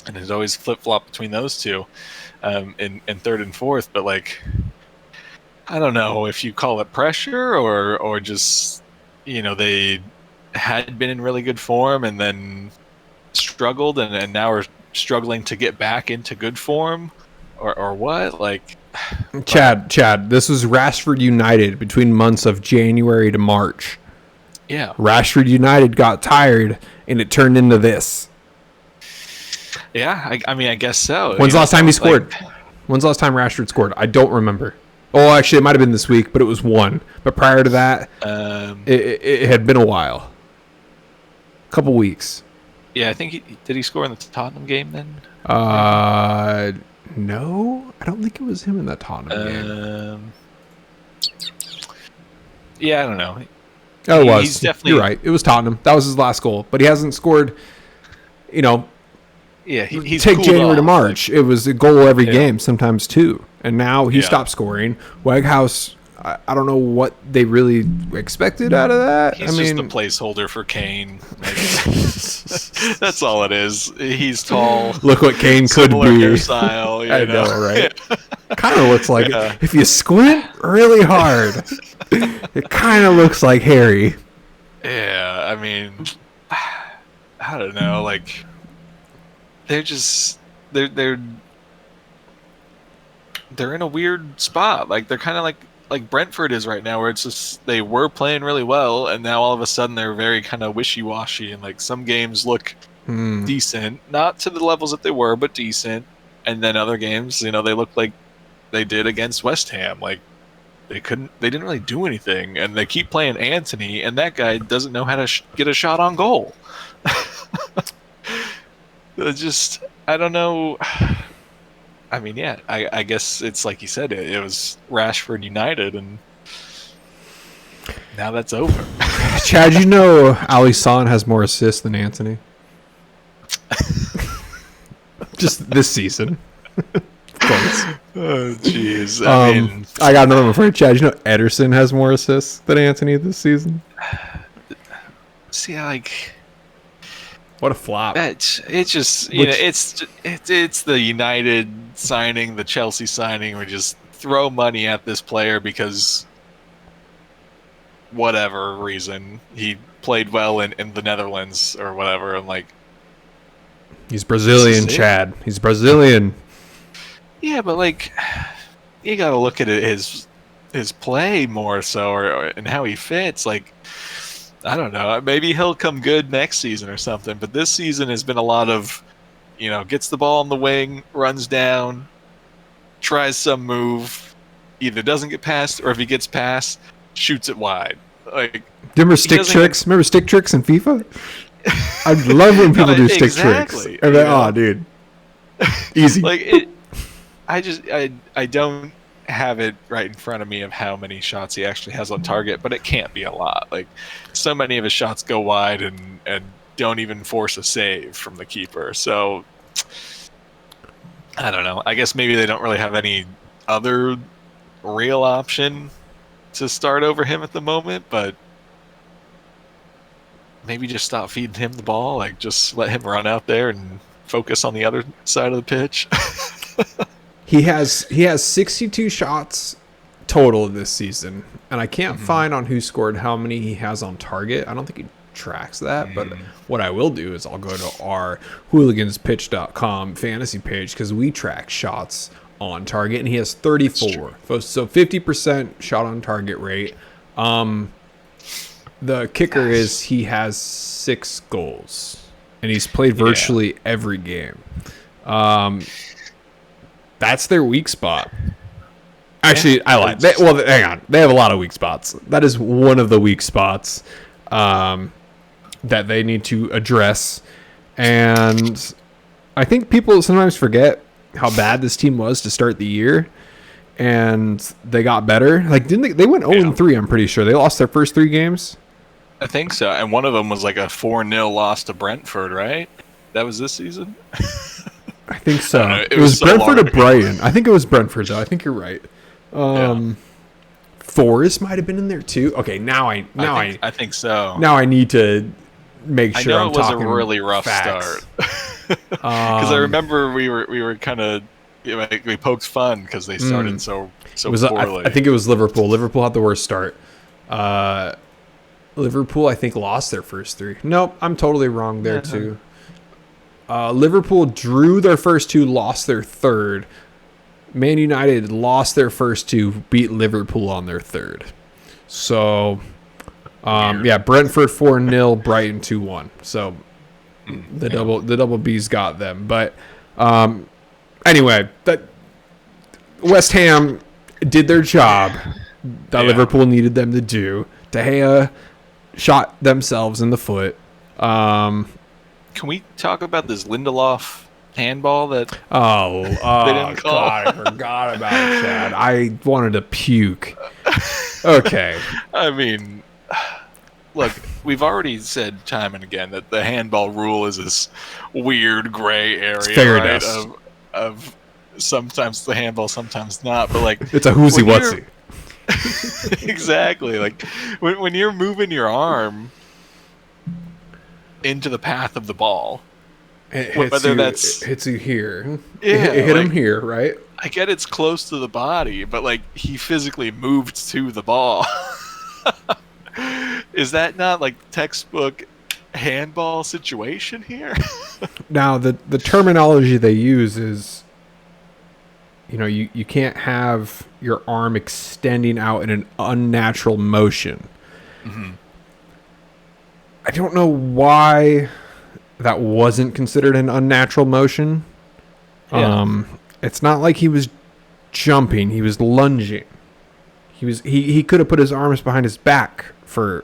[SPEAKER 2] and it's always flip-flop between those two in 3rd and 4th. But like I don't know if you call it pressure or just they had been in really good form and then struggled and now are struggling to get back into good form or what. Like
[SPEAKER 1] Chad, this was Rashford United between months of January to March.
[SPEAKER 2] Yeah.
[SPEAKER 1] Rashford United got tired, and it turned into this.
[SPEAKER 2] Yeah, I mean, I guess so.
[SPEAKER 1] When's the last time he scored? When's the last time Rashford scored? I don't remember. Oh, actually, it might have been this week, but it was one. But prior to that, it had been a while. A couple weeks.
[SPEAKER 2] Yeah, I think did he score in the Tottenham game then?
[SPEAKER 1] No, I don't think it was him in that Tottenham game.
[SPEAKER 2] Yeah, I don't know.
[SPEAKER 1] Oh, it was.
[SPEAKER 2] He's definitely...
[SPEAKER 1] You're right. It was Tottenham. That was his last goal, but he hasn't scored.
[SPEAKER 2] Yeah, he's
[SPEAKER 1] take
[SPEAKER 2] cooled
[SPEAKER 1] January
[SPEAKER 2] off.
[SPEAKER 1] to March. It was a goal every game, sometimes 2, and now he stopped scoring. Weghorst, I don't know what they really expected out of that.
[SPEAKER 2] He's just a placeholder for Kane. That's all it is. He's tall.
[SPEAKER 1] Look what Kane could be.
[SPEAKER 2] Hairstyle,
[SPEAKER 1] I know, right? Kind of looks like it. If you squint really hard, it kind of looks like Harry.
[SPEAKER 2] Yeah, I mean, I don't know. Like, they're in a weird spot. Like they're kind of like Brentford is right now, where it's just they were playing really well, and now all of a sudden they're very kind of wishy-washy, and like some games look decent, not to the levels that they were, but decent, and then other games, they look like they did against West Ham. Like they didn't really do anything, and they keep playing Anthony, and that guy doesn't know how to get a shot on goal. I don't know. I mean, yeah, I guess it's like you said, it was Rashford United, and now that's over.
[SPEAKER 1] Chad, Alisson has more assists than Anthony? Just this season. Close.
[SPEAKER 2] Oh, jeez. I mean,
[SPEAKER 1] I got another one for you, Chad. You know Ederson has more assists than Antony this season?
[SPEAKER 2] see, like,
[SPEAKER 1] What a flop.
[SPEAKER 2] it's just, it's the United signing, the Chelsea signing. We just throw money at this player because whatever reason he played well in the Netherlands or whatever. I'm like,
[SPEAKER 1] He's Brazilian, Chad. He's Brazilian.
[SPEAKER 2] yeah, but like, you got to look at his play more so, and how he fits. Like, I don't know. Maybe he'll come good next season or something. But this season has been a lot of, gets the ball on the wing, runs down, tries some move, either doesn't get past, or if he gets past, shoots it wide. Like,
[SPEAKER 1] remember stick tricks? Remember stick tricks in FIFA? I love when people do stick tricks. And like, oh, dude, easy.
[SPEAKER 2] Like I don't have it right in front of me of how many shots he actually has on target, but it can't be a lot. Like, so many of his shots go wide and don't even force a save from the keeper. So I don't know. I guess maybe they don't really have any other real option to start over him at the moment, but maybe just stop feeding him the ball. Like, just let him run out there and focus on the other side of the pitch.
[SPEAKER 1] He has 62 shots total this season, and I can't find on who scored how many he has on target. I don't think he tracks that, but what I will do is I'll go to our hooliganspitch.com fantasy page, because we track shots on target, and he has 34. So 50% shot on target rate. The kicker is he has 6 goals, and he's played virtually every game. That's their weak spot. Actually, I lied. Hang on. They have a lot of weak spots. That is one of the weak spots that they need to address. And I think people sometimes forget how bad this team was to start the year, and they got better. Like, didn't they went 0-3, I'm pretty sure. They lost their first 3 games.
[SPEAKER 2] I think so. And one of them was like a 4-0 loss to Brentford, right? That was this season?
[SPEAKER 1] I think so. It was so Brentford or Brighton. I think it was Brentford, though. I think you're right. Forest might have been in there too. Okay, I
[SPEAKER 2] think so.
[SPEAKER 1] Now I need to make sure I'm talking.
[SPEAKER 2] I know it was a really rough start. Because I remember we were kind of we poked fun because they started so poorly.
[SPEAKER 1] I think it was Liverpool. Liverpool had the worst start. Liverpool, I think, lost their first 3. Nope, I'm totally wrong there too. Liverpool drew their first 2, lost their third. Man United lost their first 2, beat Liverpool on their third. So, Brentford 4-0, Brighton 2-1. So the double B's got them. But anyway, that West Ham did their job that Liverpool needed them to do. De Gea shot themselves in the foot.
[SPEAKER 2] Can we talk about this Lindelof handball that they didn't call?
[SPEAKER 1] God, I forgot about it, Chad. I wanted to puke. Okay.
[SPEAKER 2] I mean, look, we've already said time and again that the handball rule is this weird gray area, right? Of sometimes the handball, sometimes not. But like,
[SPEAKER 1] it's a whoosy whatsy.
[SPEAKER 2] Exactly. Like when you're moving your arm into the path of the ball,
[SPEAKER 1] it hits you here. It hit him here, right?
[SPEAKER 2] I get it's close to the body, but like he physically moved to the ball. Is that not like textbook handball situation here?
[SPEAKER 1] Now the terminology they use is, you can't have your arm extending out in an unnatural motion. Mm-hmm. I don't know why that wasn't considered an unnatural motion. Yeah. It's not like he was jumping; he was lunging. He could have put his arms behind his back for.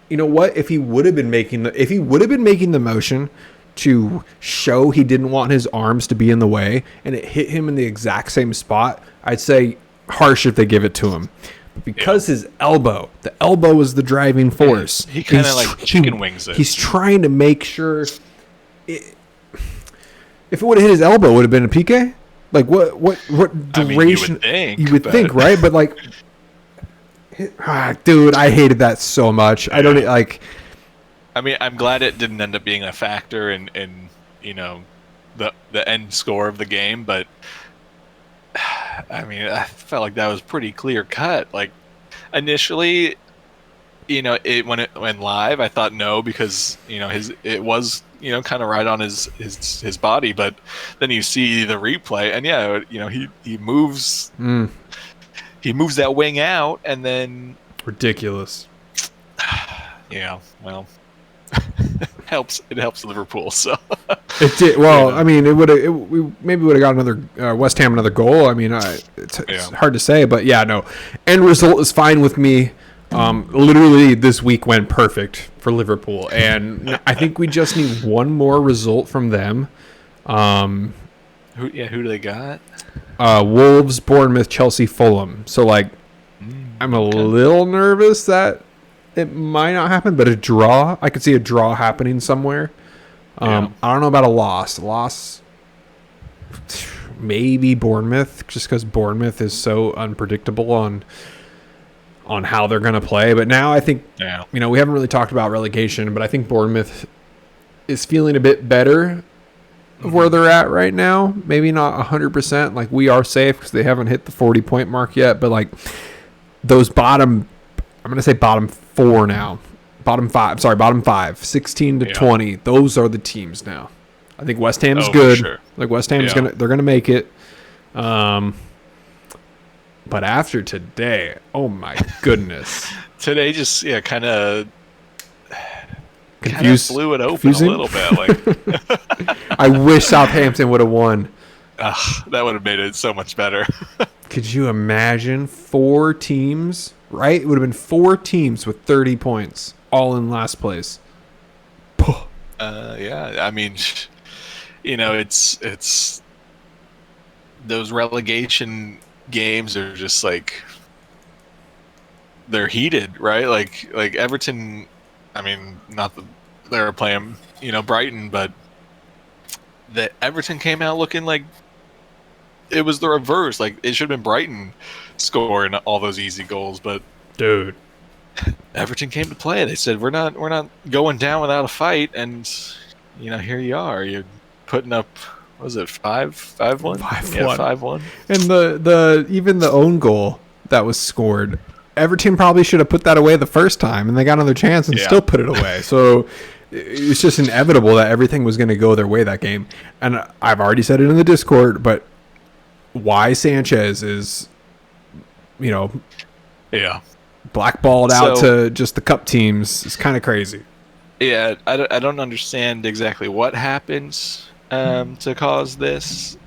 [SPEAKER 1] You know what? If he would have been making the motion to show he didn't want his arms to be in the way, and it hit him in the exact same spot, I'd say harsh if they give it to him. But because the elbow was the driving force.
[SPEAKER 2] He kind of like chicken wings it.
[SPEAKER 1] He's trying to make sure. If it would have hit his elbow, would have been a PK? Like what duration? You would think, right? But like, dude, I hated that so much. I don't like.
[SPEAKER 2] I mean, I'm glad it didn't end up being a factor in you know the end score of the game, but I mean, I felt like that was pretty clear cut. Like initially, when it went live, I thought no, because it was kind of right on his body, but then you see the replay, and he moves that wing out, and then
[SPEAKER 1] ridiculous.
[SPEAKER 2] Well, it helps Liverpool, so
[SPEAKER 1] it did well. I mean, we maybe would have got another West Ham another goal. I mean, it's hard to say, but no, end result is fine with me. Literally this week went perfect for Liverpool, and I think we just need one more result from them.
[SPEAKER 2] Who do they got?
[SPEAKER 1] Wolves, Bournemouth, Chelsea, Fulham. So I'm a little nervous that it might not happen, but a draw, I could see a draw happening somewhere. I don't know about a loss maybe Bournemouth, just because Bournemouth is so unpredictable on how they're going to play. But now I think, we haven't really talked about relegation, but I think Bournemouth is feeling a bit better of where they're at right now. Maybe not 100%. Like, we are safe because they haven't hit the 40-point mark yet. But, like, those I'm going to say bottom four now. Bottom five, 16 to 20. Those are the teams now. I think West Ham is good.
[SPEAKER 2] Sure.
[SPEAKER 1] Like, West Ham's they're going to make it. But after today, oh my goodness.
[SPEAKER 2] Today just kind of blew it open
[SPEAKER 1] confusing?
[SPEAKER 2] A little bit. Like
[SPEAKER 1] I wish Southampton would have won.
[SPEAKER 2] That would have made it so much better.
[SPEAKER 1] Could you imagine 4 teams, right? It would have been 4 teams with 30 points, all in last place.
[SPEAKER 2] I mean, it's those relegation games are just like they're heated, right? Like Everton, I mean, not that they're playing Brighton, but the Everton came out looking like it was the reverse. Like, it should have been Brighton scoring all those easy goals, but
[SPEAKER 1] dude,
[SPEAKER 2] Everton came to play. They said we're not going down without a fight, and here you are. You're putting up, what was it, 5-1?
[SPEAKER 1] 5-1.
[SPEAKER 2] Yeah, 5-1.
[SPEAKER 1] And the even the own goal that was scored, Everton probably should have put that away the first time, and they got another chance and still put it away. So it's just inevitable that everything was going to go their way that game. And I've already said it in the Discord, but why Sanchez is, blackballed out to just the cup teams is kind of crazy.
[SPEAKER 2] Yeah, I don't understand exactly what happened to cause this,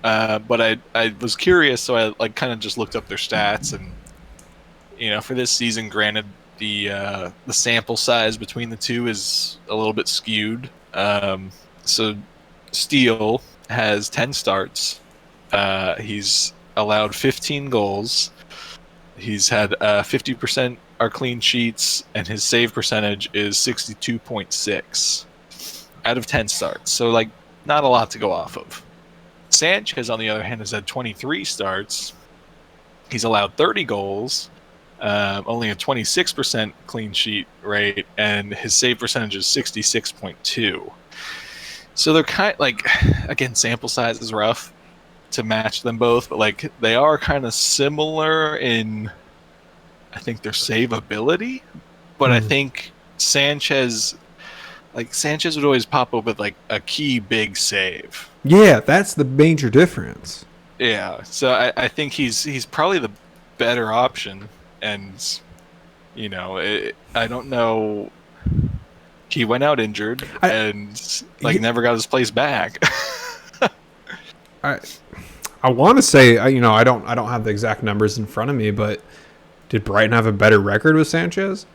[SPEAKER 2] but I was curious, so I kind of just looked up their stats, and for this season, granted the sample size between the two is a little bit skewed. So Steele has 10 starts. He's allowed 15 goals. He's had 50% are clean sheets, and his save percentage is 62.6 out of 10 starts. So, not a lot to go off of. Sanchez, on the other hand, has had 23 starts. He's allowed 30 goals, only a 26% clean sheet rate, and his save percentage is 66.2. So they're kind of, again, sample size is rough to match them both, but they are kind of similar in, I think, their save ability. But I think Sanchez would always pop up with a key big save.
[SPEAKER 1] Yeah, that's the major difference.
[SPEAKER 2] Yeah, so I think he's probably the better option, and I don't know. He went out injured and never got his place back.
[SPEAKER 1] I want to say, I don't have the exact numbers in front of me, but did Brighton have a better record with Sanchez?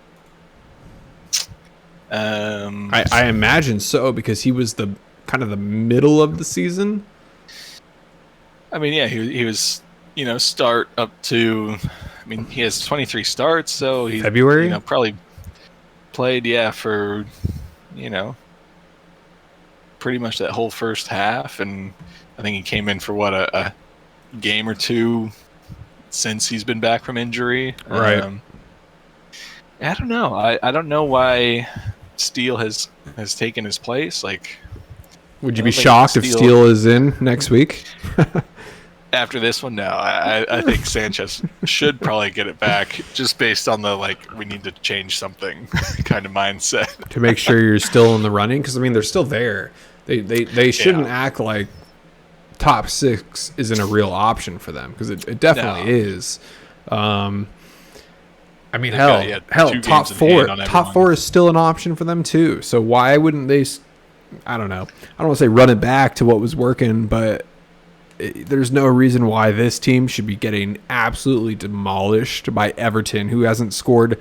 [SPEAKER 1] I imagine so, because he was the kind of the middle of the season.
[SPEAKER 2] I mean, yeah, he was, start up to, I mean, he has 23 starts, so he
[SPEAKER 1] February,
[SPEAKER 2] probably played, for, pretty much that whole first half, and I think he came in for a game or two since he's been back from injury.
[SPEAKER 1] Right.
[SPEAKER 2] I don't know. I don't know why Steele has taken his place. Like,
[SPEAKER 1] Would you be shocked if Steele is in next week?
[SPEAKER 2] After this one, no. I think Sanchez should probably get it back, just based on the we need to change something kind of mindset.
[SPEAKER 1] To make sure you're still in the running, because I mean they're still there. They shouldn't act like top 6 isn't a real option for them, because it definitely is. I mean, hell, top 4 is still an option for them too. So why wouldn't they? I don't know. I don't want to say run it back to what was working, but there's no reason why this team should be getting absolutely demolished by Everton, who hasn't scored.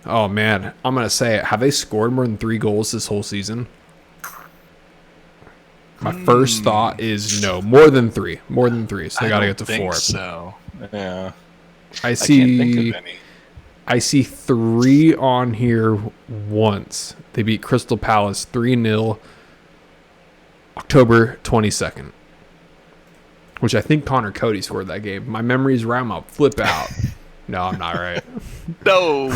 [SPEAKER 1] Oh man, I'm gonna say it. Have they scored more than 3 goals this whole season? My first thought is no, more than 3. More than 3. So they got to get to 4.
[SPEAKER 2] So yeah,
[SPEAKER 1] I
[SPEAKER 2] can't think of any.
[SPEAKER 1] I see 3 on here once. They beat Crystal Palace 3-0 October 22nd. Which I think Connor Cody scored that game. My memory's right. I'll flip out. No, I'm not right.
[SPEAKER 2] No.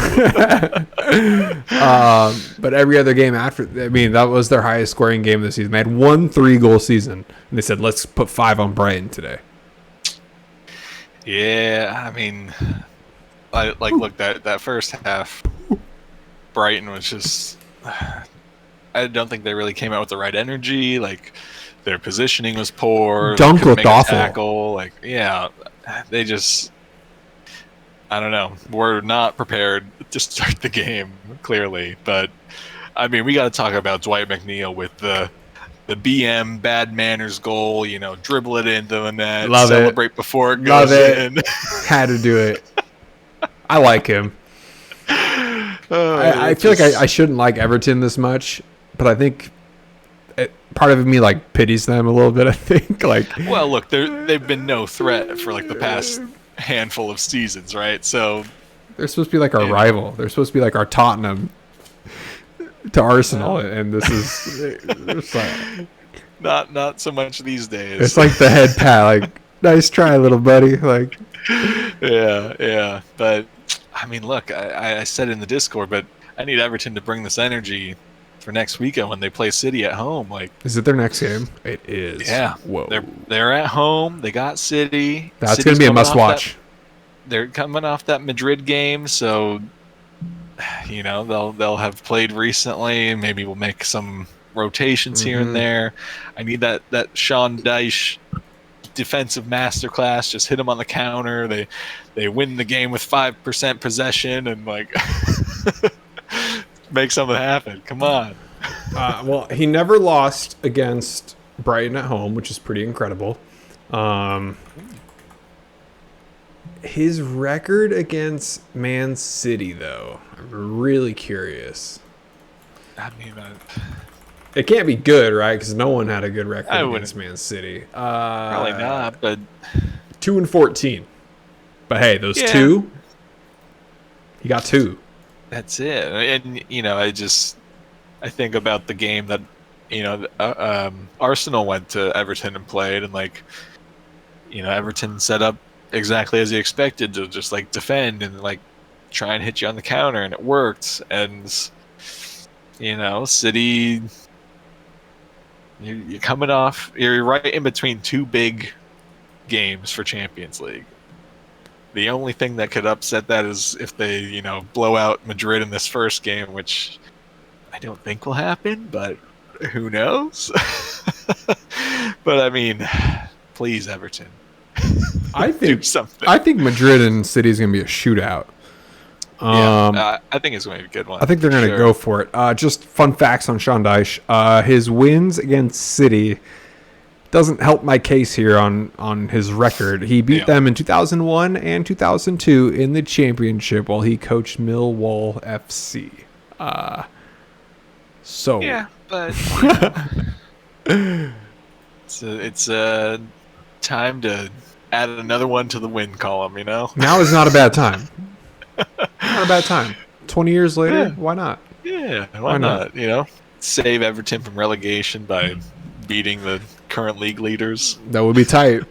[SPEAKER 1] But every other game after, I mean, that was their highest scoring game of the season. They had 1 3-goal season. And they said, let's put 5 on Brighton today.
[SPEAKER 2] Yeah, I mean, look, that first half, Brighton was just, I don't think they really came out with the right energy. Their positioning was poor.
[SPEAKER 1] Dunk looked awful.
[SPEAKER 2] Tackle. They just, I don't know. We're not prepared to start the game, clearly. But, I mean, we got to talk about Dwight McNeil with the BM bad manners goal. Dribble it into the net. Celebrate before it goes in.
[SPEAKER 1] Had to do it. I like him. I feel like I shouldn't like Everton this much, but I think part of me pities them a little bit. I think
[SPEAKER 2] well, look, they've been no threat for the past handful of seasons, right? So
[SPEAKER 1] they're supposed to be our rival. They're supposed to be our Tottenham to Arsenal, and this is
[SPEAKER 2] not so much these days.
[SPEAKER 1] It's like the head pat, nice try, little buddy.
[SPEAKER 2] Yeah. But I mean, look, I said in the Discord, but I need Everton to bring this energy for next weekend when they play City at home.
[SPEAKER 1] Is it their next game? It is.
[SPEAKER 2] Yeah.
[SPEAKER 1] Whoa.
[SPEAKER 2] They're at home. They got City.
[SPEAKER 1] That's going to be a must-watch.
[SPEAKER 2] They're coming off that Madrid game, so they'll have played recently. Maybe we'll make some rotations here and there. I need that Sean Dyche defensive masterclass. Just hit them on the counter. They win the game with 5% possession and make something happen. Come on.
[SPEAKER 1] Well, he never lost against Brighton at home, which is pretty incredible. His record against Man City, though, I'm really curious.
[SPEAKER 2] I mean,
[SPEAKER 1] it can't be good, right? Because no one had a good record against Man City.
[SPEAKER 2] Probably not, but
[SPEAKER 1] 2-14. But hey, those 2, he got 2.
[SPEAKER 2] That's it. And I think about the game that Arsenal went to Everton and played, and Everton set up exactly as he expected to just defend and try and hit you on the counter, and it worked. And City, you're coming off, you're right in between 2 big games for Champions League. The only thing that could upset that is if they blow out Madrid in this first game, which I don't think will happen, but who knows. But I mean, please, Everton.
[SPEAKER 1] I think
[SPEAKER 2] do something.
[SPEAKER 1] I think Madrid and City is going to be a shootout.
[SPEAKER 2] I think it's going to be a good one.
[SPEAKER 1] I think they're going to go for it. Just fun facts on Sean Dyche. His wins against City doesn't help my case here on his record. He beat them in 2001 and 2002 in the championship while he coached Millwall FC.
[SPEAKER 2] But it's time to add another one to the win column.
[SPEAKER 1] Now is not a bad time. Not a bad time. 20 years later, why not?
[SPEAKER 2] Yeah, why not? Save Everton from relegation by beating the current league leaders.
[SPEAKER 1] That would be tight.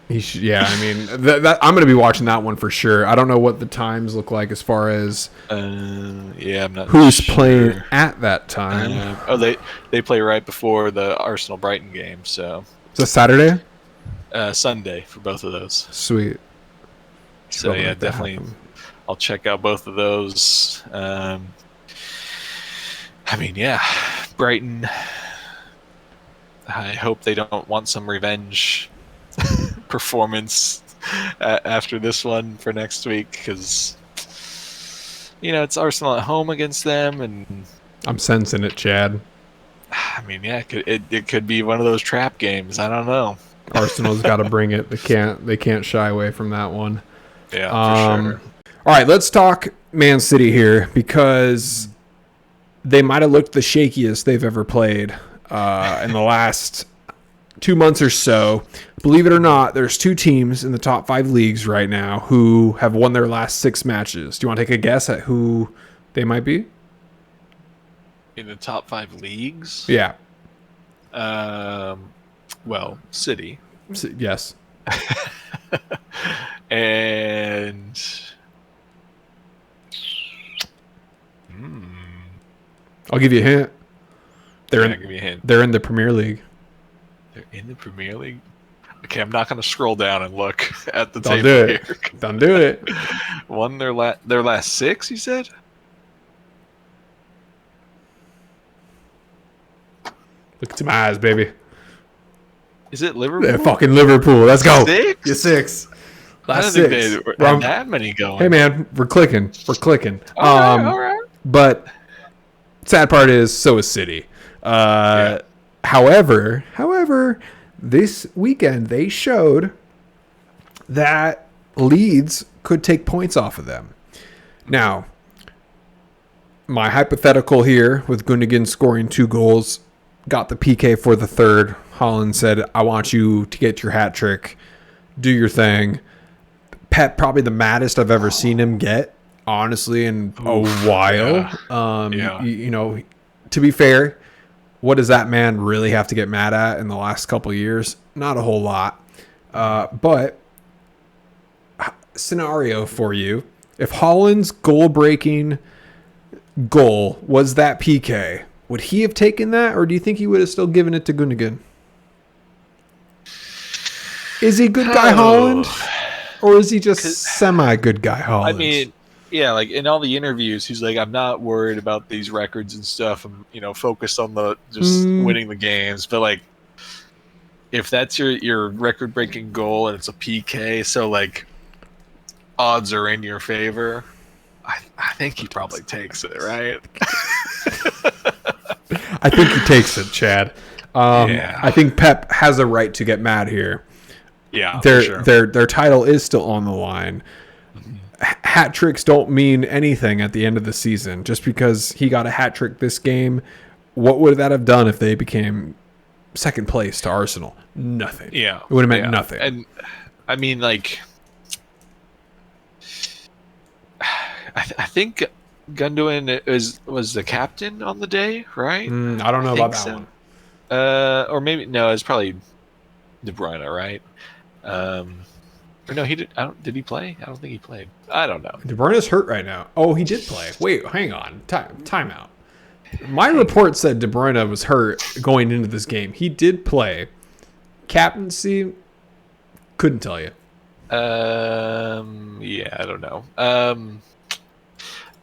[SPEAKER 1] Yeah, I mean, I'm going to be watching that one for sure. I don't know what the times look like as far as
[SPEAKER 2] yeah, I'm not
[SPEAKER 1] who's
[SPEAKER 2] sure.
[SPEAKER 1] playing at that time.
[SPEAKER 2] They play right before the Arsenal Brighton game, so
[SPEAKER 1] Is that Saturday?
[SPEAKER 2] Sunday for both of those.
[SPEAKER 1] Sweet.
[SPEAKER 2] So yeah, definitely, I'll check out both of those. I mean, yeah, Brighton. I hope they don't want some revenge performance after this one for next week, because it's Arsenal at home against them, and
[SPEAKER 1] I'm sensing it, Chad.
[SPEAKER 2] I mean, yeah, it could be one of those trap games. I don't know.
[SPEAKER 1] Arsenal's got to bring it. They can't shy away from that one.
[SPEAKER 2] Yeah, for sure.
[SPEAKER 1] All right, let's talk Man City here, because they might have looked the shakiest they've ever played in the last 2 months or so. Believe it or not, there's 2 teams in the top 5 leagues right now who have won their last 6 matches. Do you want to take a guess at who they might be?
[SPEAKER 2] In the top 5 leagues?
[SPEAKER 1] Yeah.
[SPEAKER 2] Well, City.
[SPEAKER 1] Yes.
[SPEAKER 2] And
[SPEAKER 1] I'll give you a hint.
[SPEAKER 2] Give me a hint.
[SPEAKER 1] They're in the Premier League.
[SPEAKER 2] They're in the Premier League? Okay, I'm not going to scroll down and look at the
[SPEAKER 1] Don't
[SPEAKER 2] table
[SPEAKER 1] do it.
[SPEAKER 2] here.
[SPEAKER 1] Don't do it.
[SPEAKER 2] Won their last 6, you said?
[SPEAKER 1] Look into my eyes, baby.
[SPEAKER 2] Is it Liverpool?
[SPEAKER 1] They're fucking Liverpool. Let's go.
[SPEAKER 2] 6?
[SPEAKER 1] You're 6.
[SPEAKER 2] I don't think they had that many going.
[SPEAKER 1] Hey, man, we're clicking.
[SPEAKER 2] All right.
[SPEAKER 1] But sad part is, so is City. However, this weekend they showed that Leeds could take points off of them. Now, my hypothetical here with Gundogan scoring 2 goals, got the PK for the 3rd. Haaland said, I want you to get your hat trick, do your thing. Pep, probably the maddest I've ever seen him get, honestly, in a while. To be fair, what does that man really have to get mad at in the last couple of years? Not a whole lot. But scenario for you, if Haaland's goal-breaking goal was that PK, would he have taken that, or do you think he would have still given it to Gundogan? Is he good guy Haaland, or is he just semi-good guy Haaland?
[SPEAKER 2] I mean, yeah, like in all the interviews, he's like, I'm not worried about these records and stuff. I'm, focused on the just winning the games. But like, if that's your record-breaking goal and it's a PK, so like, odds are in your favor. I think he probably takes it, right?
[SPEAKER 1] I think he takes it, Chad. I think Pep has a right to get mad here.
[SPEAKER 2] Yeah,
[SPEAKER 1] their title is still on the line. Hat tricks don't mean anything at the end of the season. Just because he got a hat trick this game, what would that have done if they became second place to Arsenal? Nothing.
[SPEAKER 2] Yeah,
[SPEAKER 1] it would have meant nothing.
[SPEAKER 2] And I mean, like, I think Gundogan was the captain on the day, right?
[SPEAKER 1] I don't know about that one.
[SPEAKER 2] Or maybe no, it's probably De Bruyne, right? Or no, he did. Did he play? I don't think he played. I don't know.
[SPEAKER 1] De Bruyne's hurt right now. Oh, he did play. Wait, hang on. Time out. My report said De Bruyne was hurt going into this game. He did play. Captaincy, couldn't tell you.
[SPEAKER 2] Yeah, I don't know.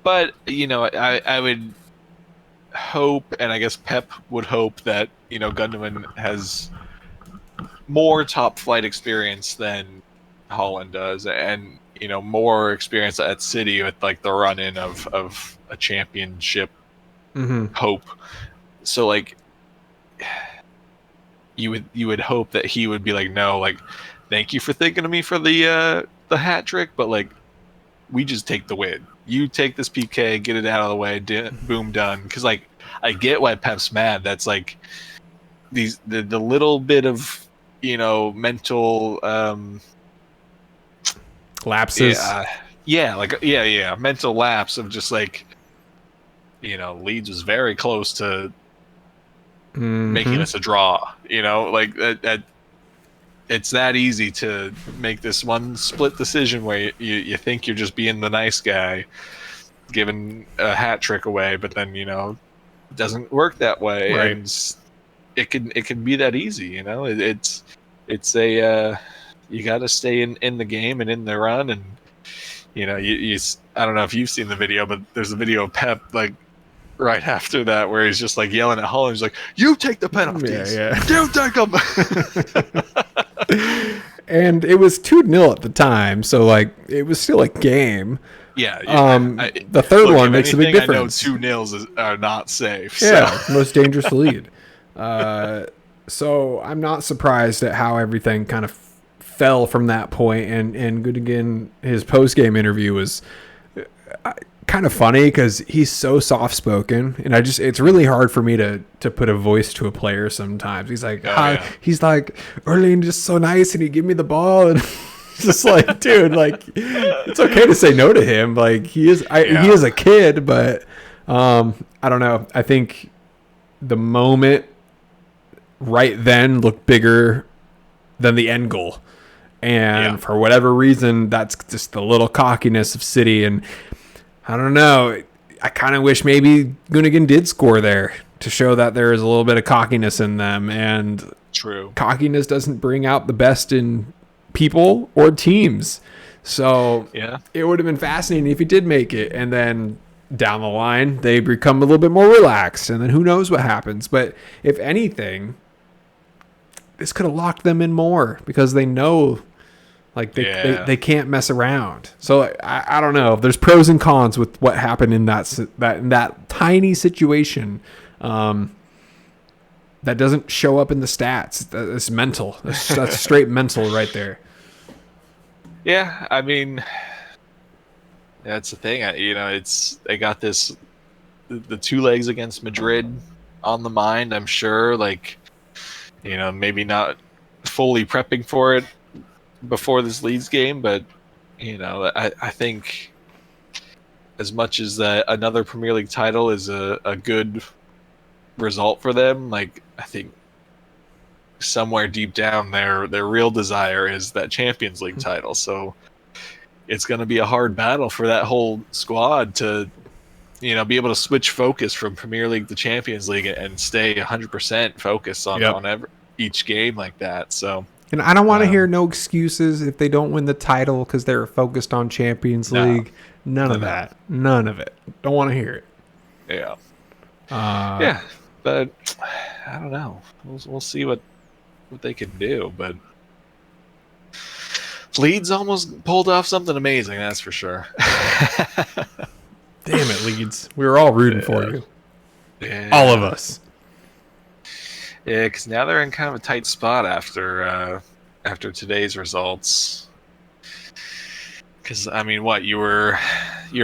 [SPEAKER 2] But I would hope, and I guess Pep would hope that Gundogan has more top flight experience than Haaland does, and more experience at City with like the run in of a championship hope. So like you would hope that he would be like, no, like, thank you for thinking of me for the hat trick, but like, we just take the win. You take this PK, get it out of the way, boom, done. Because like, I get why Pep's mad. That's like the little bit of mental
[SPEAKER 1] lapses.
[SPEAKER 2] Mental lapse of just like Leeds was very close to making us a draw. Like that. It's that easy to make this one split decision where you think you're just being the nice guy, giving a hat trick away, but then it doesn't work that way,
[SPEAKER 1] Right.
[SPEAKER 2] and it can be that easy. It's a you got to stay in the game and in the run, and you I don't know if you've seen the video, but there's a video of Pep like right after that where he's just like yelling at Holland. He's like, "You take the penalties, you take them."
[SPEAKER 1] And it was 2-0 at the time, so like it was still a game.
[SPEAKER 2] Yeah.
[SPEAKER 1] The third one makes a big difference.
[SPEAKER 2] I know 2-0s are not safe.
[SPEAKER 1] Yeah, most dangerous lead. So I'm not surprised at how everything kind of fell from that point. And Goodingen, his post-game interview was kind of funny because he's so soft-spoken, and it's really hard for me to put a voice to a player sometimes. He's like, he's like, Erling just so nice, and he give me the ball, and it's just like, dude, like, it's okay to say no to him. Like, he is a kid, but I don't know. I think the moment right then looked bigger than the end goal, and for whatever reason, that's just the little cockiness of City. And I don't know. I kind of wish maybe Gundogan did score there to show that there is a little bit of cockiness in them. And
[SPEAKER 2] true,
[SPEAKER 1] cockiness doesn't bring out the best in people or teams. So it would have been fascinating if he did make it. And then down the line, they become a little bit more relaxed. And then who knows what happens. But if anything, this could have locked them in more because they know... Like they can't mess around. So I don't know. There's pros and cons with what happened in that tiny situation. That doesn't show up in the stats. It's mental. That's straight mental right there.
[SPEAKER 2] Yeah, I mean, that's the thing. They got the 2 legs against Madrid on the mind. I'm sure. Like, maybe not fully prepping for it before this Leeds game, but I think as much as another Premier League title is a good result for them, like I think somewhere deep down their real desire is that Champions League title. So it's going to be a hard battle for that whole squad to be able to switch focus from Premier League to Champions League and stay 100% focused on each game like that. So.
[SPEAKER 1] And I don't want to hear no excuses if they don't win the title because they're focused on Champions League. None of that. None of it. Don't want to hear it.
[SPEAKER 2] Yeah. But I don't know. We'll see what they can do. But Leeds almost pulled off something amazing, that's for sure.
[SPEAKER 1] Damn it, Leeds. We were all rooting for you.
[SPEAKER 2] Yeah.
[SPEAKER 1] All of us.
[SPEAKER 2] Yeah, because now they're in kind of a tight spot after today's results. Because I mean, you were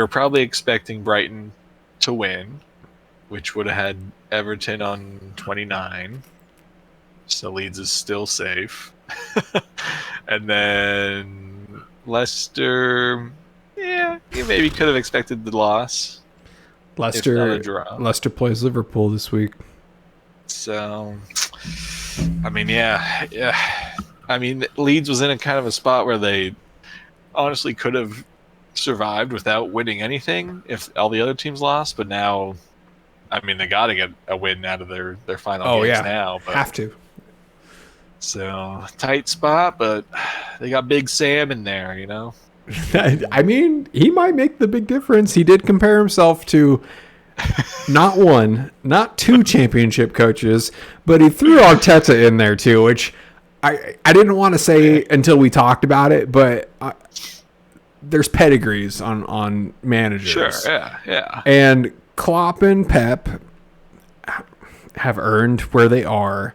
[SPEAKER 2] probably expecting Brighton to win, which would have had Everton on 29. So Leeds is still safe. And then Leicester, you maybe could have expected the loss.
[SPEAKER 1] Leicester plays Liverpool this week.
[SPEAKER 2] So, I mean, I mean, Leeds was in a kind of a spot where they honestly could have survived without winning anything if all the other teams lost. But now, I mean, they got to get a win out of their final games now. But,
[SPEAKER 1] have to.
[SPEAKER 2] So, tight spot, but they got Big Sam in there,
[SPEAKER 1] I mean, he might make the big difference. He did compare himself to... not one, not 2 championship coaches, but he threw Arteta in there too, which I didn't want to say until we talked about it, but there's pedigrees on managers.
[SPEAKER 2] Sure, yeah.
[SPEAKER 1] And Klopp and Pep have earned where they are.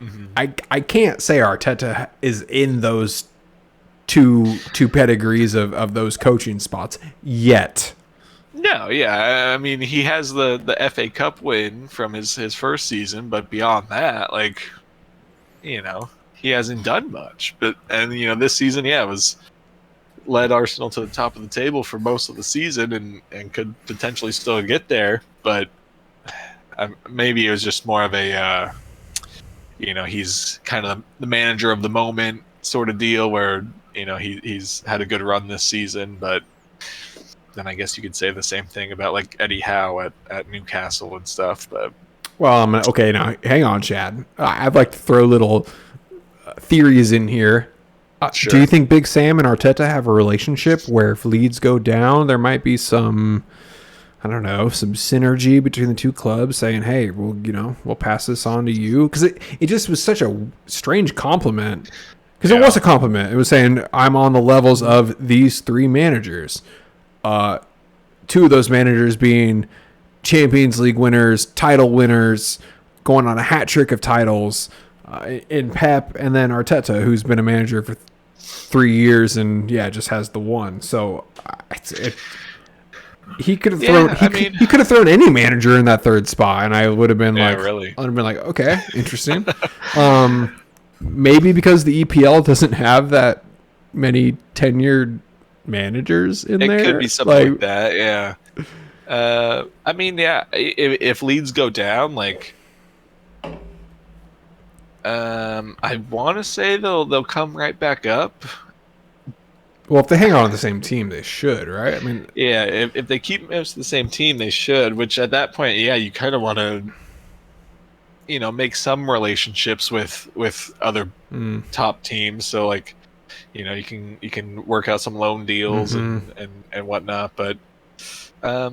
[SPEAKER 1] Mm-hmm. I can't say Arteta is in those two pedigrees of those coaching spots yet.
[SPEAKER 2] No, yeah. I mean, he has the FA Cup win from his first season, but beyond that, like, he hasn't done much. But this season, was led Arsenal to the top of the table for most of the season and could potentially still get there. But maybe it was just more of a he's kind of the manager of the moment sort of deal where he's had a good run this season, but then I guess you could say the same thing about like Eddie Howe at Newcastle and stuff. But
[SPEAKER 1] Well, okay. Now, hang on, Chad. I'd like to throw little theories in here.
[SPEAKER 2] Sure.
[SPEAKER 1] Do you think Big Sam and Arteta have a relationship where if Leeds go down, there might be some, I don't know, some synergy between the two clubs saying, hey, we'll pass this on to you? Because it just was such a strange compliment. Because it was a compliment. It was saying, I'm on the levels of these three managers. Two of those managers being Champions League winners, title winners, going on a hat trick of titles in Pep, and then Arteta, who's been a manager for 3 years and just has the one. So he could have thrown he could have thrown any manager in that third spot, and I would have been
[SPEAKER 2] really.
[SPEAKER 1] I'd have been like, okay, interesting. Maybe because the EPL doesn't have that many tenured managers in there.
[SPEAKER 2] It could be something like that, yeah. If Leeds go down, I want to say they'll come right back up.
[SPEAKER 1] Well, if they hang on to the same team, they should, right? I mean,
[SPEAKER 2] yeah, if they keep most of the same team, they should. Which at that point, you kind of want to, make some relationships with other top teams. So you can work out some loan deals and whatnot. But I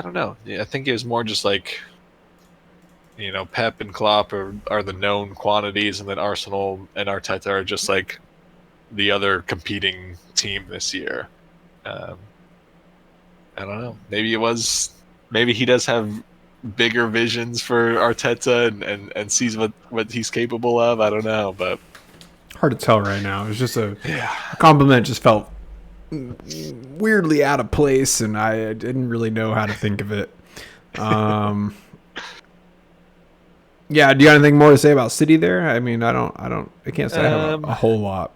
[SPEAKER 2] don't know. I think it was more just Pep and Klopp are the known quantities, and then Arsenal and Arteta are just the other competing team this year. I don't know. Maybe he does have bigger visions for Arteta and sees what he's capable of. I don't know, but
[SPEAKER 1] hard to tell right now. It was just a compliment. Just felt weirdly out of place, and I didn't really know how to think of it. Yeah, do you got anything more to say about City there? I mean, I can't say I have a whole lot.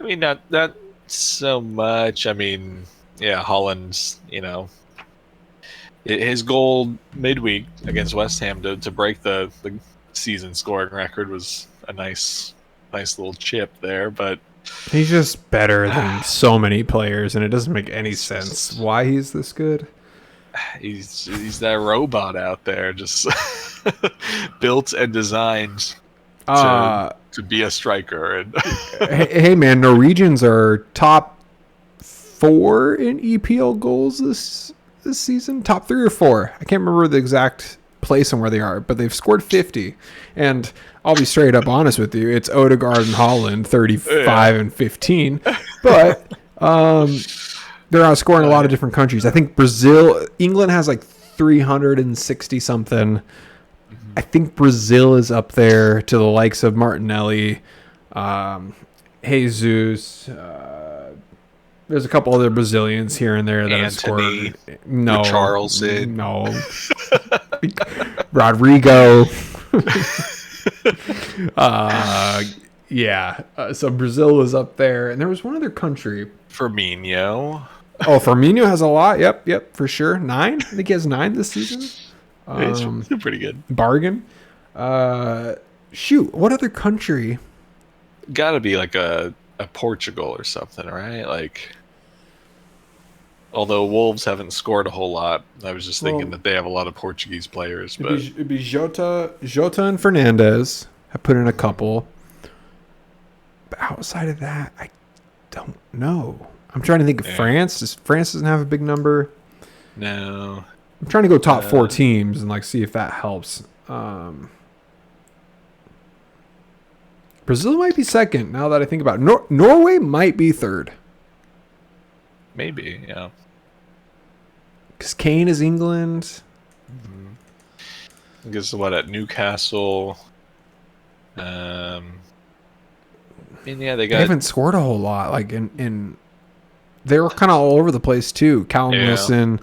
[SPEAKER 2] I mean, not so much. I mean, Holland's, his goal midweek against West Ham to break the season scoring record was a nice little chip there, but
[SPEAKER 1] he's just better than so many players, and it doesn't make any sense why he's this good.
[SPEAKER 2] He's that robot out there, just built and designed to be a striker. And
[SPEAKER 1] hey man, Norwegians are top 4 in EPL goals this season. Top 3 or 4. I can't remember the exact place and where they are, but they've scored 50. And I'll be straight up honest with you, it's Odegaard and Holland 35 and 15. But they're outscoring a lot of different countries. I think England has 360 something. I think Brazil is up there to the likes of Martinelli, Jesus. There's a couple other Brazilians here and there that have scored. No,
[SPEAKER 2] Richarlison.
[SPEAKER 1] No, Rodrigo. So Brazil is up there, and there was one other country.
[SPEAKER 2] Firmino.
[SPEAKER 1] Oh, Firmino has a lot. Yep, for sure. 9. I think he has 9 this season.
[SPEAKER 2] He's pretty good.
[SPEAKER 1] Bargain. What other country?
[SPEAKER 2] Got to be a Portugal or something, right? Although Wolves haven't scored a whole lot, I was just thinking that they have a lot of Portuguese players. But
[SPEAKER 1] it'd be Jota and Fernandez. I put in a couple. But outside of that, I don't know. I'm trying to think of France. France doesn't have a big number.
[SPEAKER 2] No.
[SPEAKER 1] I'm trying to go top 4 teams and see if that helps. Brazil might be second now that I think about it. Norway might be third.
[SPEAKER 2] Maybe, yeah.
[SPEAKER 1] Because Kane is England.
[SPEAKER 2] I guess at Newcastle. They
[SPEAKER 1] haven't scored a whole lot. They were kind of all over the place too. Callum Wilson,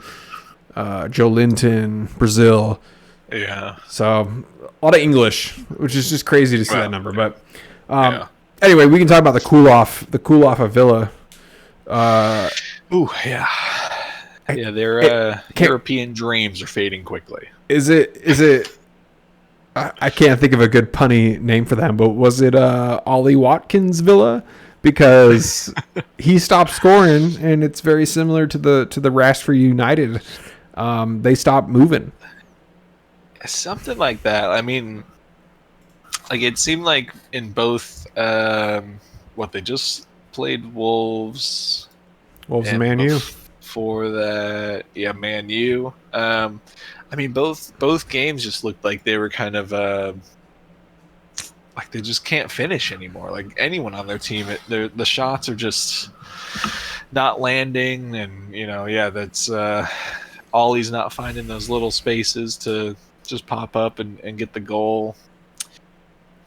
[SPEAKER 1] Joe Linton, Brazil.
[SPEAKER 2] Yeah. So
[SPEAKER 1] a lot of English, which is just crazy to see that number. But anyway, we can talk about the cool off of Villa.
[SPEAKER 2] Yeah, their European dreams are fading quickly.
[SPEAKER 1] Is it? I can't think of a good punny name for them, but was it Ollie Watkins Villa? Because he stopped scoring, and it's very similar to the Rashford United. They stopped moving.
[SPEAKER 2] Something like that. I mean, like it seemed like in both what they just played Wolves
[SPEAKER 1] And Man U.
[SPEAKER 2] For that, yeah, Man U. I mean, both games just looked like they were kind of like they just can't finish anymore. Like anyone on their team, the shots are just not landing, and that's Ollie's not finding those little spaces to just pop up and get the goal.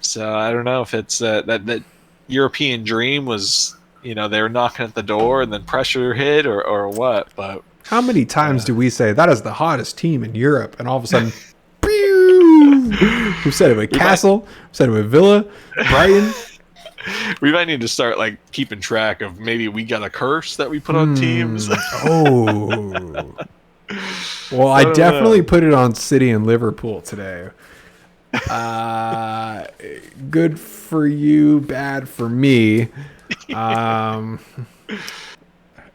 [SPEAKER 2] So I don't know if it's that European dream was, they were knocking at the door and then pressure hit or what. But
[SPEAKER 1] how many times do we say that is the hottest team in Europe, and all of a sudden, we've said it with Castle, we've said it with Villa, Brighton.
[SPEAKER 2] We might need to start like keeping track of maybe we got a curse that we put on teams.
[SPEAKER 1] Oh. Well, I definitely put it on City and Liverpool today. Good for you, bad for me.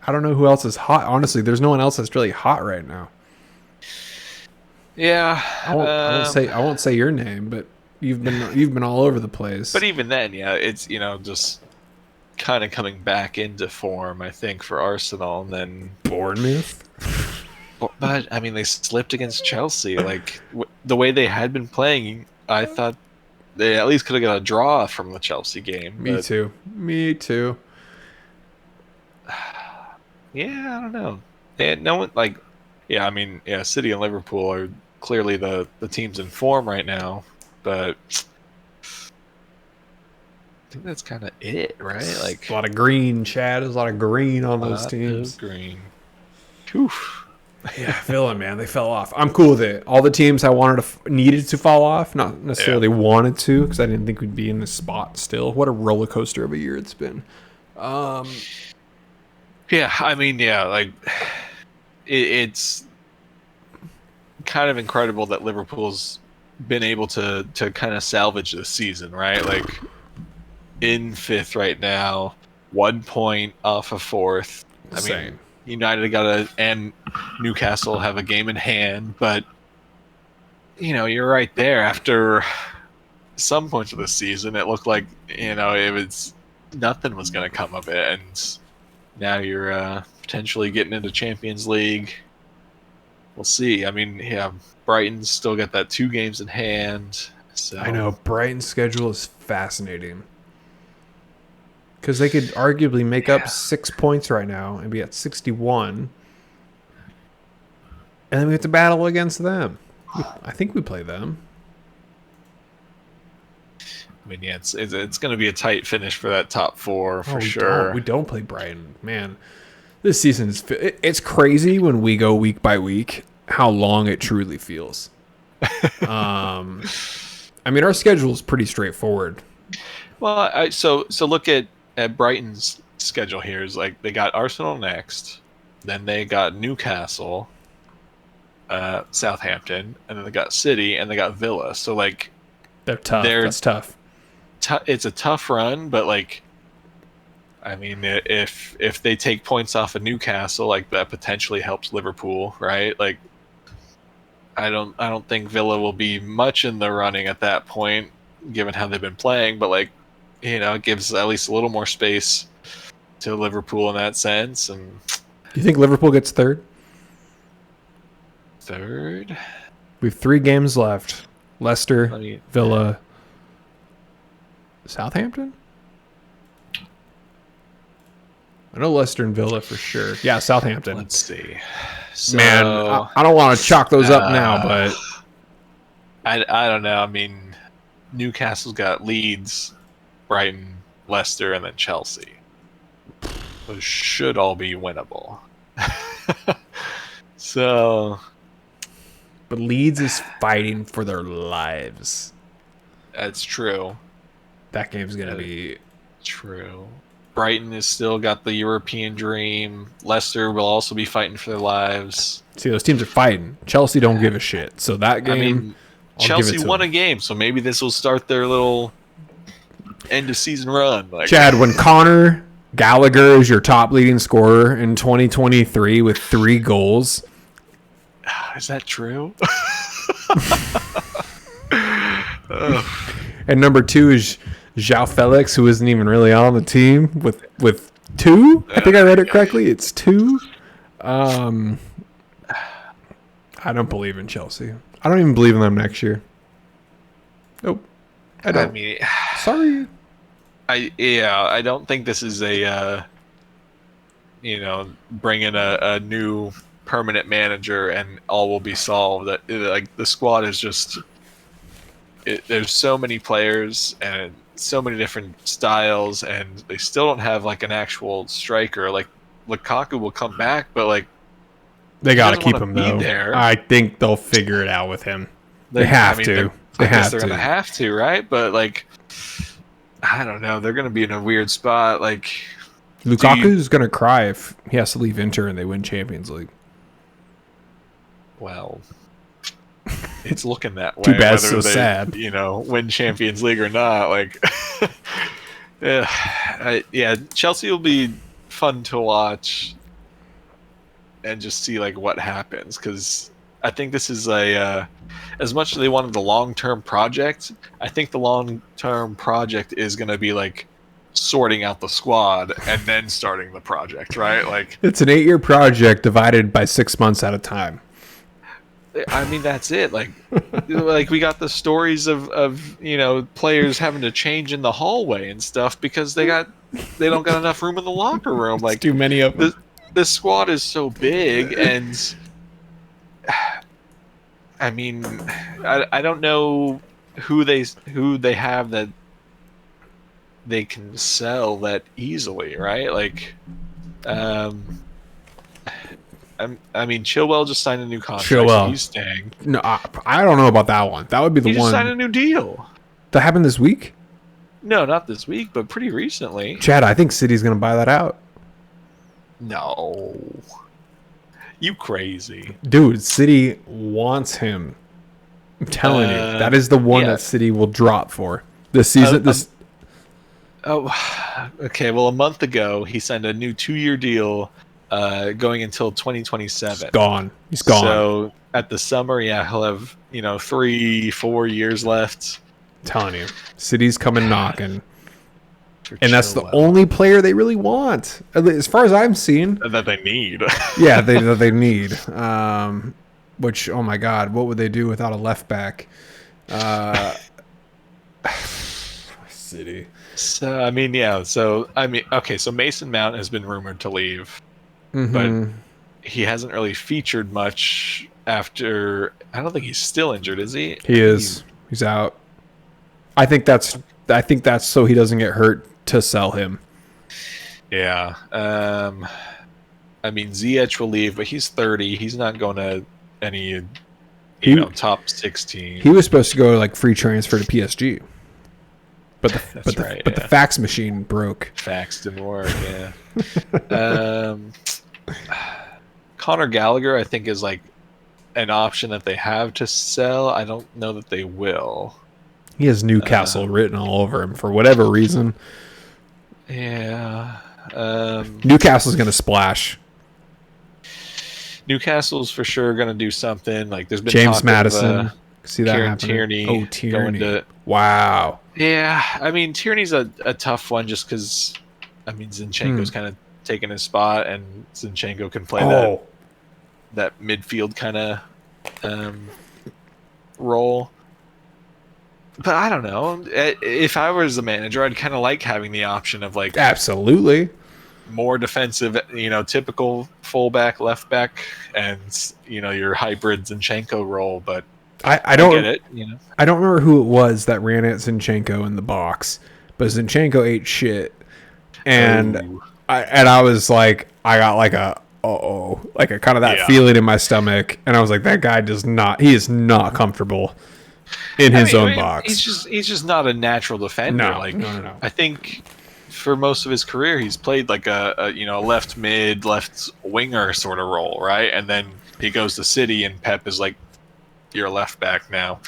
[SPEAKER 1] I don't know who else is hot. Honestly, there's no one else that's really hot right now.
[SPEAKER 2] Yeah,
[SPEAKER 1] I won't say your name, but you've been all over the place.
[SPEAKER 2] But even then, yeah, it's just kind of coming back into form, I think, for Arsenal, and then
[SPEAKER 1] Bournemouth.
[SPEAKER 2] But I mean, they slipped against Chelsea. Like the way they had been playing, I thought they at least could have got a draw from the Chelsea game.
[SPEAKER 1] Me too.
[SPEAKER 2] Yeah, I don't know. No one I mean, City and Liverpool are clearly the teams in form right now, but I think that's kind of it, right? Like
[SPEAKER 1] a lot of green, Chad. There's a lot of green on those teams.
[SPEAKER 2] Green. Oof.
[SPEAKER 1] Yeah, Villa, man, they fell off. I'm cool with it. All the teams I needed to fall off, not necessarily wanted to, because I didn't think we'd be in this spot still. What a roller coaster of a year it's been.
[SPEAKER 2] Yeah, I mean, like it's kind of incredible that Liverpool's been able to kind of salvage this season, right? Like in fifth right now, 1 point off of fourth.
[SPEAKER 1] Insane.
[SPEAKER 2] I mean, United and Newcastle have a game in hand, but you're right there. After some points of the season, it looked like it was nothing was going to come of it, and now you're potentially getting into Champions League. We'll see. I mean, Brighton's still got that 2 games in hand. So
[SPEAKER 1] I know Brighton's schedule is fascinating. Because they could arguably make up 6 points right now and be at 61. And then we have to battle against them. I think we play them.
[SPEAKER 2] I mean, it's going to be a tight finish for that top 4 for sure.
[SPEAKER 1] We don't play Brighton. Man, this season it's crazy when we go week by week how long it truly feels. I mean, our schedule is pretty straightforward.
[SPEAKER 2] Well, so look at Brighton's schedule here. Is like they got Arsenal next, then they got Newcastle, Southampton, and then they got City, and they got Villa. So like
[SPEAKER 1] they're tough. That's tough.
[SPEAKER 2] It's a tough run, but like, I mean, if they take points off of Newcastle, like that potentially helps Liverpool, right? Like, I don't think Villa will be much in the running at that point, given how they've been playing. But like, it gives at least a little more space to Liverpool in that sense. And
[SPEAKER 1] do you think Liverpool gets third?
[SPEAKER 2] Third?
[SPEAKER 1] We have 3 games left. Leicester, Villa, Southampton? I know Leicester and Villa for sure. Yeah, Southampton.
[SPEAKER 2] Let's see. So,
[SPEAKER 1] man, I don't want to chalk those up now, but
[SPEAKER 2] I don't know. I mean, Newcastle's got Leeds, Brighton, Leicester, and then Chelsea. Those should all be winnable. So,
[SPEAKER 1] but Leeds is fighting for their lives.
[SPEAKER 2] That's true.
[SPEAKER 1] That game's gonna be
[SPEAKER 2] true. Brighton has still got the European dream. Leicester will also be fighting for their lives.
[SPEAKER 1] See, those teams are fighting. Chelsea don't give a shit. So that game,
[SPEAKER 2] I mean,
[SPEAKER 1] I'll
[SPEAKER 2] Chelsea
[SPEAKER 1] give it to
[SPEAKER 2] won
[SPEAKER 1] them.
[SPEAKER 2] a game, so maybe this will start their little end of season run. Like,
[SPEAKER 1] Chad, when Connor Gallagher is your top leading scorer in 2023 with 3 goals.
[SPEAKER 2] is that true?
[SPEAKER 1] And number 2 is João Felix, who isn't even really on the team with 2. I think I read it correctly. It's 2. I don't believe in Chelsea. I don't even believe in them next year. Nope. I don't.
[SPEAKER 2] I mean,
[SPEAKER 1] Sorry.
[SPEAKER 2] I don't think this is a bring in a new permanent manager and all will be solved. That like the squad is just there's so many players and so many different styles, and they still don't have like an actual striker. Like Lukaku will come back, but like
[SPEAKER 1] They got to
[SPEAKER 2] doesn't
[SPEAKER 1] keep
[SPEAKER 2] wanna
[SPEAKER 1] him,
[SPEAKER 2] be
[SPEAKER 1] though.
[SPEAKER 2] there.
[SPEAKER 1] I think they'll figure it out with him. They have to.
[SPEAKER 2] I guess they're gonna have to, right? But like, I don't know. They're gonna be in a weird spot. Like,
[SPEAKER 1] Lukaku's going to cry if he has to leave Inter and they win Champions League.
[SPEAKER 2] well, it's looking that way.
[SPEAKER 1] Too bad,
[SPEAKER 2] whether
[SPEAKER 1] so
[SPEAKER 2] they,
[SPEAKER 1] sad.
[SPEAKER 2] Win Champions League or not. Like, yeah, Chelsea will be fun to watch and just see like what happens, because I think this is as much as they wanted the long-term project, I think the long-term project is going to be like sorting out the squad and then starting the project, right? Like,
[SPEAKER 1] It's an 8-year project divided by 6 months at a time.
[SPEAKER 2] I mean, that's it. Like we got the stories of players having to change in the hallway and stuff because they don't got enough room in the locker room. Like,
[SPEAKER 1] Too many of them.
[SPEAKER 2] the squad is so big, and I mean, I don't know who they have that they can sell that easily, right? Like, I mean, Chilwell just signed a new contract.
[SPEAKER 1] Chilwell.
[SPEAKER 2] So he's staying.
[SPEAKER 1] No, I don't know about that one. That would be the
[SPEAKER 2] He just
[SPEAKER 1] one.
[SPEAKER 2] signed a new deal.
[SPEAKER 1] That happened this week?
[SPEAKER 2] No, not this week, but pretty recently.
[SPEAKER 1] Chad, I think City's going to buy that out.
[SPEAKER 2] No. You crazy.
[SPEAKER 1] Dude, City wants him. I'm telling you. That is the one that City will drop for. This season.
[SPEAKER 2] Oh, okay. Well, a month ago, he signed a new 2-year deal going until 2027.
[SPEAKER 1] Gone. He's gone.
[SPEAKER 2] So at the summer, yeah, he'll have 3-4 years left.
[SPEAKER 1] I'm telling you. City's coming knocking.
[SPEAKER 2] For
[SPEAKER 1] And that's the
[SPEAKER 2] Chilwell.
[SPEAKER 1] only player they really want. As far as I'm seeing.
[SPEAKER 2] That they need.
[SPEAKER 1] Yeah, they need. Which, oh my God, what would they do without a left back? City.
[SPEAKER 2] So I mean, yeah. So I mean, okay. So Mason Mount has been rumored to leave,
[SPEAKER 1] Mm-hmm.
[SPEAKER 2] but he hasn't really featured much after. I don't think he's still injured, is he?
[SPEAKER 1] He is. He's out. I think that's so he doesn't get hurt to sell him.
[SPEAKER 2] Yeah. I mean, Ziyech will leave, but he's 30. He's not going to any, top 16.
[SPEAKER 1] He was supposed to go like free transfer to PSG, but the fax machine broke.
[SPEAKER 2] Fax didn't work. Yeah. Conor Gallagher, I think, is like an option that they have to sell. I don't know that they will.
[SPEAKER 1] He has Newcastle written all over him for whatever reason.
[SPEAKER 2] Yeah.
[SPEAKER 1] Newcastle's going to splash.
[SPEAKER 2] Newcastle's for sure going to do something. Like, there's been
[SPEAKER 1] James
[SPEAKER 2] talk
[SPEAKER 1] Maddison.
[SPEAKER 2] Of,
[SPEAKER 1] See that
[SPEAKER 2] Kieran
[SPEAKER 1] happening?
[SPEAKER 2] Tierney.
[SPEAKER 1] Oh, Tierney.
[SPEAKER 2] Going to,
[SPEAKER 1] wow.
[SPEAKER 2] yeah, I mean, Tierney's a tough one just because, I mean, Zinchenko's kind of taking his spot, and Zinchenko can play that midfield kind of role. But I don't know. If I was the manager, I'd kind of like having the option of like
[SPEAKER 1] Absolutely.
[SPEAKER 2] more defensive, typical fullback, left back, and your hybrid Zinchenko role. But
[SPEAKER 1] I don't
[SPEAKER 2] get it.
[SPEAKER 1] I don't remember who it was that ran at Zinchenko in the box, but Zinchenko ate shit, and I was like, I got like a like a kind of that feeling in my stomach, and I was like, that guy he is not comfortable in his own box.
[SPEAKER 2] He's just not a natural defender.
[SPEAKER 1] No.
[SPEAKER 2] I think for most of his career, he's played like a left mid, left winger sort of role, right? And then he goes to City, and Pep is like, "You're a left back now,"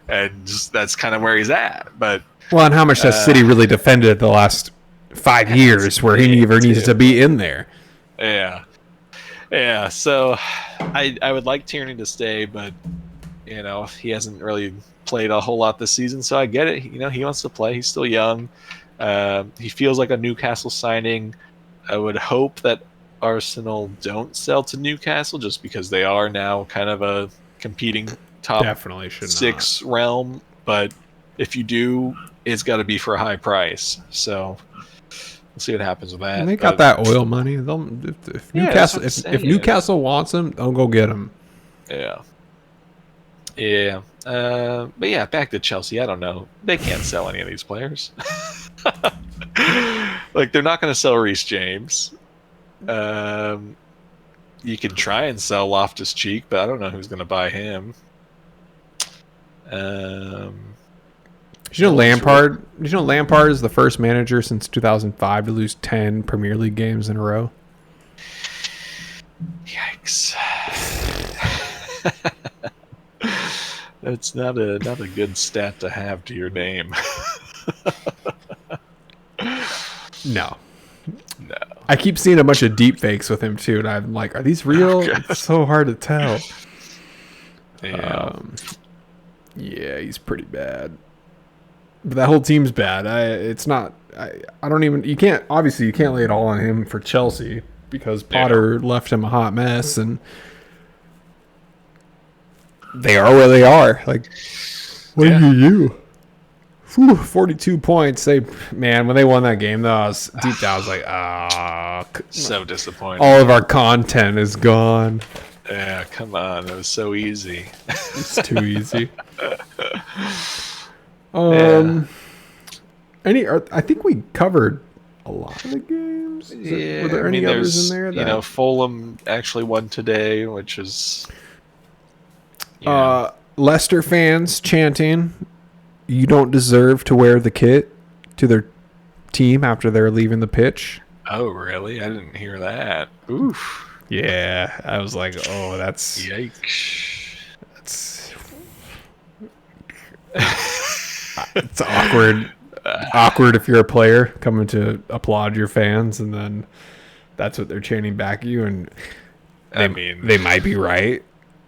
[SPEAKER 2] and that's kind of where he's at. But
[SPEAKER 1] Well, and how much has City really defended the last 5 years where he never needs to be in there?
[SPEAKER 2] Yeah. So I would like Tierney to stay, but he hasn't really played a whole lot this season. So I get it. He wants to play. He's still young. He feels like a Newcastle signing. I would hope that Arsenal don't sell to Newcastle just because they are now kind of a competing top
[SPEAKER 1] Definitely should
[SPEAKER 2] 6 realm. But if you do, it's got to be for a high price. So we'll see what happens with that.
[SPEAKER 1] And they got that oil money. If Newcastle wants him, they'll go get him.
[SPEAKER 2] Yeah. But yeah, back to Chelsea. I don't know. They can't sell any of these players. Like, they're not going to sell Reece James. You can try and sell Loftus-Cheek, but I don't know who's going to buy him.
[SPEAKER 1] Did you know Lampard is the first manager since 2005 to lose 10 Premier League games in a row?
[SPEAKER 2] Yikes. That's not a good stat to have to your name.
[SPEAKER 1] No. I keep seeing a bunch of deep fakes with him too, and I'm like, are these real? It's so hard to tell.
[SPEAKER 2] Yeah.
[SPEAKER 1] Yeah, he's pretty bad. But that whole team's bad. I don't even. You can't lay it all on him for Chelsea because Potter left him a hot mess, and they are where they are. Like, what do you do? 42 points. When they won that game, though, I was deep down. I was like,
[SPEAKER 2] so disappointed.
[SPEAKER 1] All of our content is gone.
[SPEAKER 2] Yeah, come on. It was so easy.
[SPEAKER 1] It's too easy. I think we covered a lot of the games. Were there any others in there?
[SPEAKER 2] Fulham actually won today, which is
[SPEAKER 1] Leicester fans chanting, "You don't deserve to wear the kit," to their team after they're leaving the pitch.
[SPEAKER 2] Oh, really? I didn't hear that. Oof.
[SPEAKER 1] Yeah, I was like, oh, that's...
[SPEAKER 2] Yikes.
[SPEAKER 1] It's awkward. Awkward if you're a player coming to applaud your fans, and then that's what they're chanting back at you. And they might be right.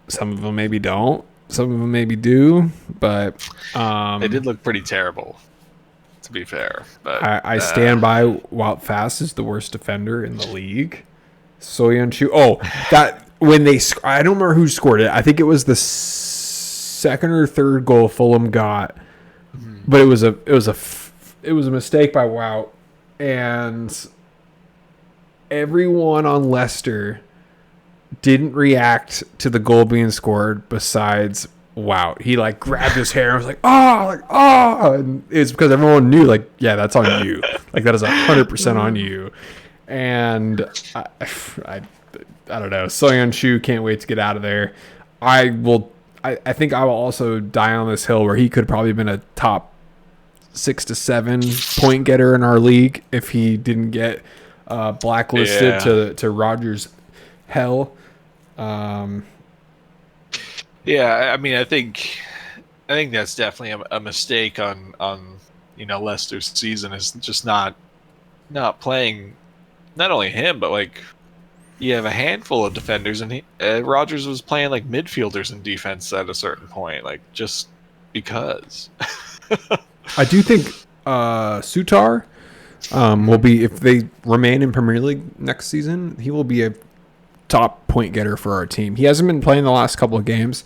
[SPEAKER 1] Some of them maybe don't. Some of them maybe do. But
[SPEAKER 2] they did look pretty terrible, to be fair. But
[SPEAKER 1] I stand by Wout Fass is the worst defender in the league. Soyuncu. Oh, that when they, I don't remember who scored it. I think it was the second or third goal Fulham got, but it was a mistake by Wout, and everyone on Leicester didn't react to the goal being scored besides Wout. He grabbed his hair and was like, oh, and it's because everyone knew that's on you. That is 100% on you. And I don't know. Soyuncu can't wait to get out of there. I think I will also die on this hill where he could probably have been a top 6 to 7 point getter in our league if he didn't get blacklisted to Rogers hell.
[SPEAKER 2] I think that's definitely a mistake on Leicester's season, is just not playing. Not only him, but you have a handful of defenders, and Rogers was playing midfielders in defense at a certain point, just because.
[SPEAKER 1] I do think Sutar will be, if they remain in Premier League next season, he will be a top point getter for our team. He hasn't been playing the last couple of games,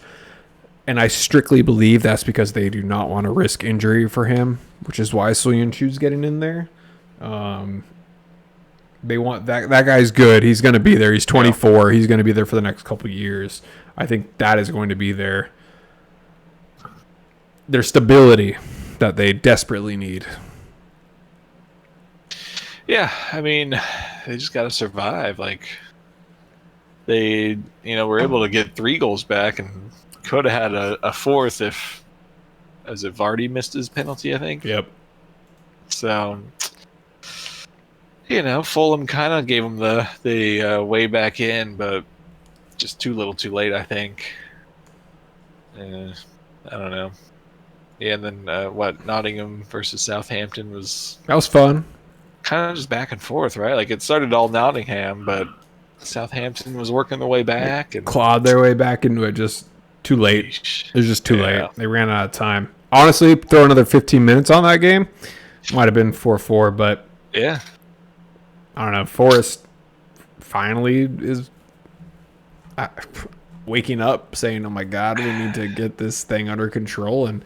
[SPEAKER 1] and I strictly believe that's because they do not want to risk injury for him, which is why Soyuncu's getting in there. They want that guy's good. He's going to be there. He's 24. Yeah. He's going to be there for the next couple of years. I think that is going to be their stability that they desperately need.
[SPEAKER 2] Yeah, they just got to survive. They, were able to get 3 goals back and could have had a fourth if Vardy missed his penalty, I think.
[SPEAKER 1] Yep.
[SPEAKER 2] So, Fulham kind of gave them the way back in, but just too little, too late. I think. I don't know. Yeah, and then Nottingham versus Southampton was
[SPEAKER 1] That was fun.
[SPEAKER 2] kind of just back and forth, right? Like it started all Nottingham, but Southampton was working their way back and
[SPEAKER 1] Clawed their way back into it. Just too late. It was just too late. They ran out of time. Honestly, throw another 15 minutes on that game. Might have been 4-4, but
[SPEAKER 2] yeah.
[SPEAKER 1] I don't know. Forrest finally is waking up saying, oh my God, we need to get this thing under control. And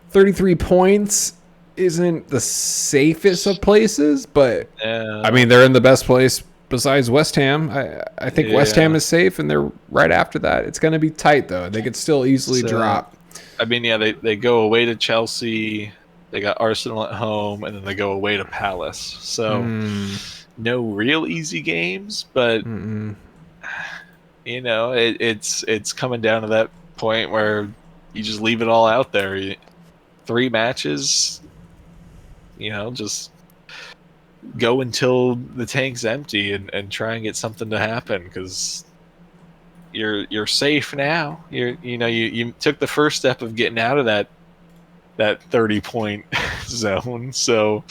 [SPEAKER 1] 33 points isn't the safest of places, but I mean, they're in the best place besides West Ham. I think West Ham is safe, and they're right after that. It's going to be tight, though. They could still easily drop.
[SPEAKER 2] I mean, yeah, they go away to Chelsea. They got Arsenal at home, and then they go away to Palace. So no real easy games, but it's coming down to that point where you just leave it all out there. 3 matches, just go until the tank's empty and try and get something to happen, because you're safe now. You took the first step of getting out of that 30-point zone, so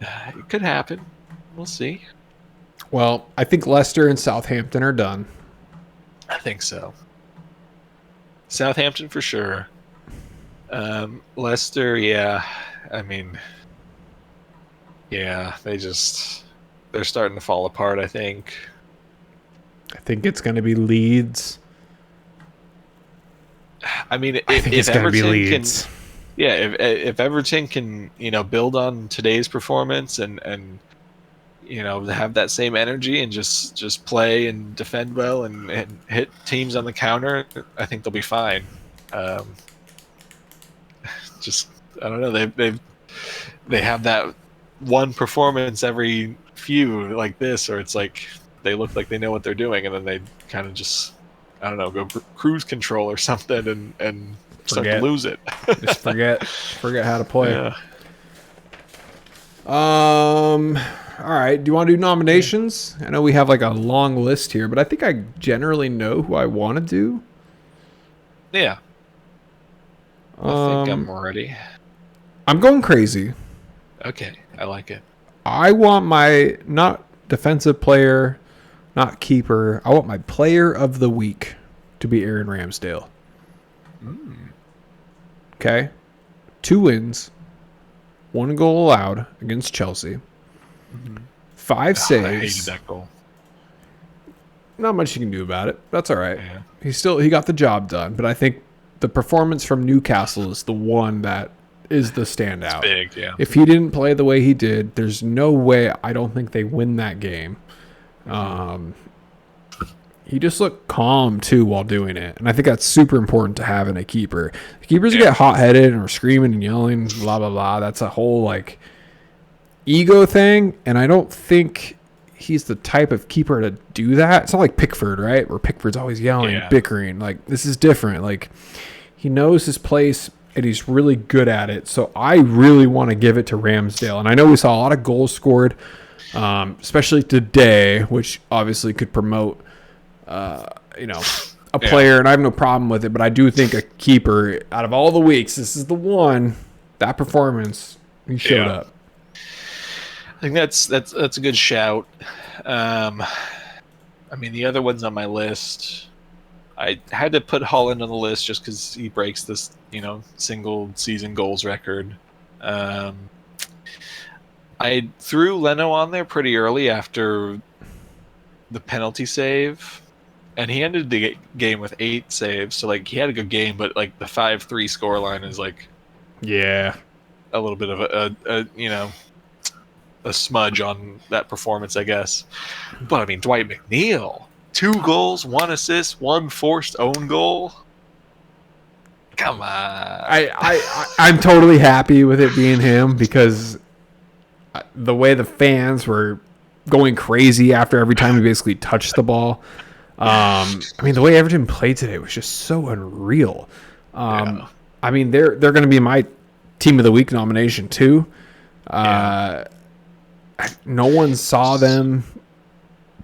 [SPEAKER 2] it could happen. We'll see.
[SPEAKER 1] Well, I think Leicester and Southampton are done.
[SPEAKER 2] I think so. Southampton for sure. Leicester, yeah. I mean, yeah, they're starting to fall apart, I think.
[SPEAKER 1] I think it's going to be Leeds.
[SPEAKER 2] I mean,
[SPEAKER 1] I think it's going to be Leeds.
[SPEAKER 2] If Everton can, build on today's performance and have that same energy and just play and defend well and hit teams on the counter, I think they'll be fine. I don't know. They have that one performance every few like this, or it's like they look like they know what they're doing, and then they kind of just, I don't know, go cruise control or something and start to lose it.
[SPEAKER 1] Just forget how to play.
[SPEAKER 2] Yeah.
[SPEAKER 1] All right. Do you want to do nominations? I know we have like a long list here, but I think I generally know who I want to do.
[SPEAKER 2] Yeah. I think I'm ready.
[SPEAKER 1] I'm going crazy.
[SPEAKER 2] Okay, I like it.
[SPEAKER 1] I want my not defensive player, not keeper. I want my player of the week to be Aaron Ramsdale. Okay. 2 wins, 1 goal allowed against Chelsea. 5 saves.
[SPEAKER 2] I hated that goal.
[SPEAKER 1] Not much you can do about it. That's all right. Yeah. He got the job done, but I think the performance from Newcastle is the one that is the standout.
[SPEAKER 2] It's big, yeah.
[SPEAKER 1] If he didn't play the way he did, there's no way I don't think they win that game. He just looked calm too while doing it, and I think that's super important to have in a keeper. The keepers get hot-headed and are screaming and yelling, blah blah blah. That's a whole like ego thing, and I don't think he's the type of keeper to do that. It's not like Pickford, right? Where Pickford's always yelling, bickering. Like, this is different. Like, he knows his place, and he's really good at it. So I really want to give it to Ramsdale. And I know we saw a lot of goals scored, especially today, which obviously could promote, a player, and I have no problem with it. But I do think a keeper, out of all the weeks, this is the one, that performance, he showed up.
[SPEAKER 2] I think that's a good shout. I mean, the other ones on my list, I had to put Holland on the list just because he breaks this, single season goals record. I threw Leno on there pretty early after the penalty save, and he ended the game with 8 saves. So like he had a good game, but like the 5-3 scoreline is like, a little bit of a smudge on that performance, I guess. But I mean, Dwight McNeil, 2 goals, 1 assist, 1 forced own goal. Come on.
[SPEAKER 1] I'm totally happy with it being him, because the way the fans were going crazy after every time he basically touched the ball. I mean, the way Everton played today was just so unreal. I mean, they're going to be my team of the week nomination too. No one saw them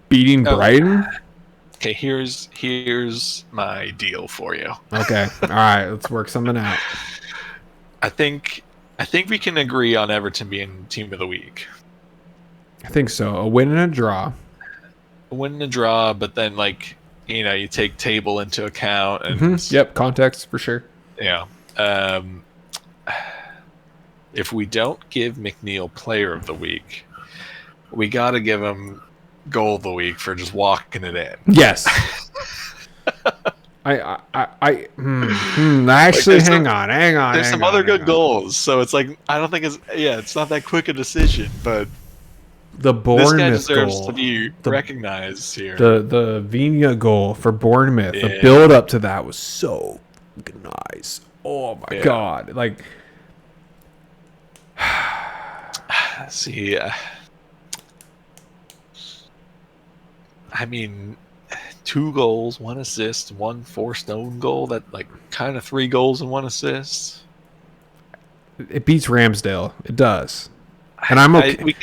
[SPEAKER 1] beating Brighton.
[SPEAKER 2] Okay, here's my deal for you.
[SPEAKER 1] Okay, all right, let's work something out.
[SPEAKER 2] I think we can agree on Everton being team of the week.
[SPEAKER 1] I think so. A win and a draw.
[SPEAKER 2] A win and a draw, but then you take table into account and
[SPEAKER 1] Yep, context for sure.
[SPEAKER 2] Yeah. If we don't give McNeil player of the week, we got to give him goal of the week for just walking it in.
[SPEAKER 1] Yes. Actually, hang on.
[SPEAKER 2] There's some other good goals, so it's like I don't think it's not that quick a decision, but
[SPEAKER 1] the Bournemouth
[SPEAKER 2] this guy deserves
[SPEAKER 1] goal
[SPEAKER 2] to be recognized here.
[SPEAKER 1] The Vina goal for Bournemouth. Yeah. The build up to that was so nice. Oh my god! Like,
[SPEAKER 2] see, I mean, 2 goals, 1 assist, 1 forced own goal. That kind of 3 goals and 1 assist.
[SPEAKER 1] It beats Ramsdale. It does, and I'm okay.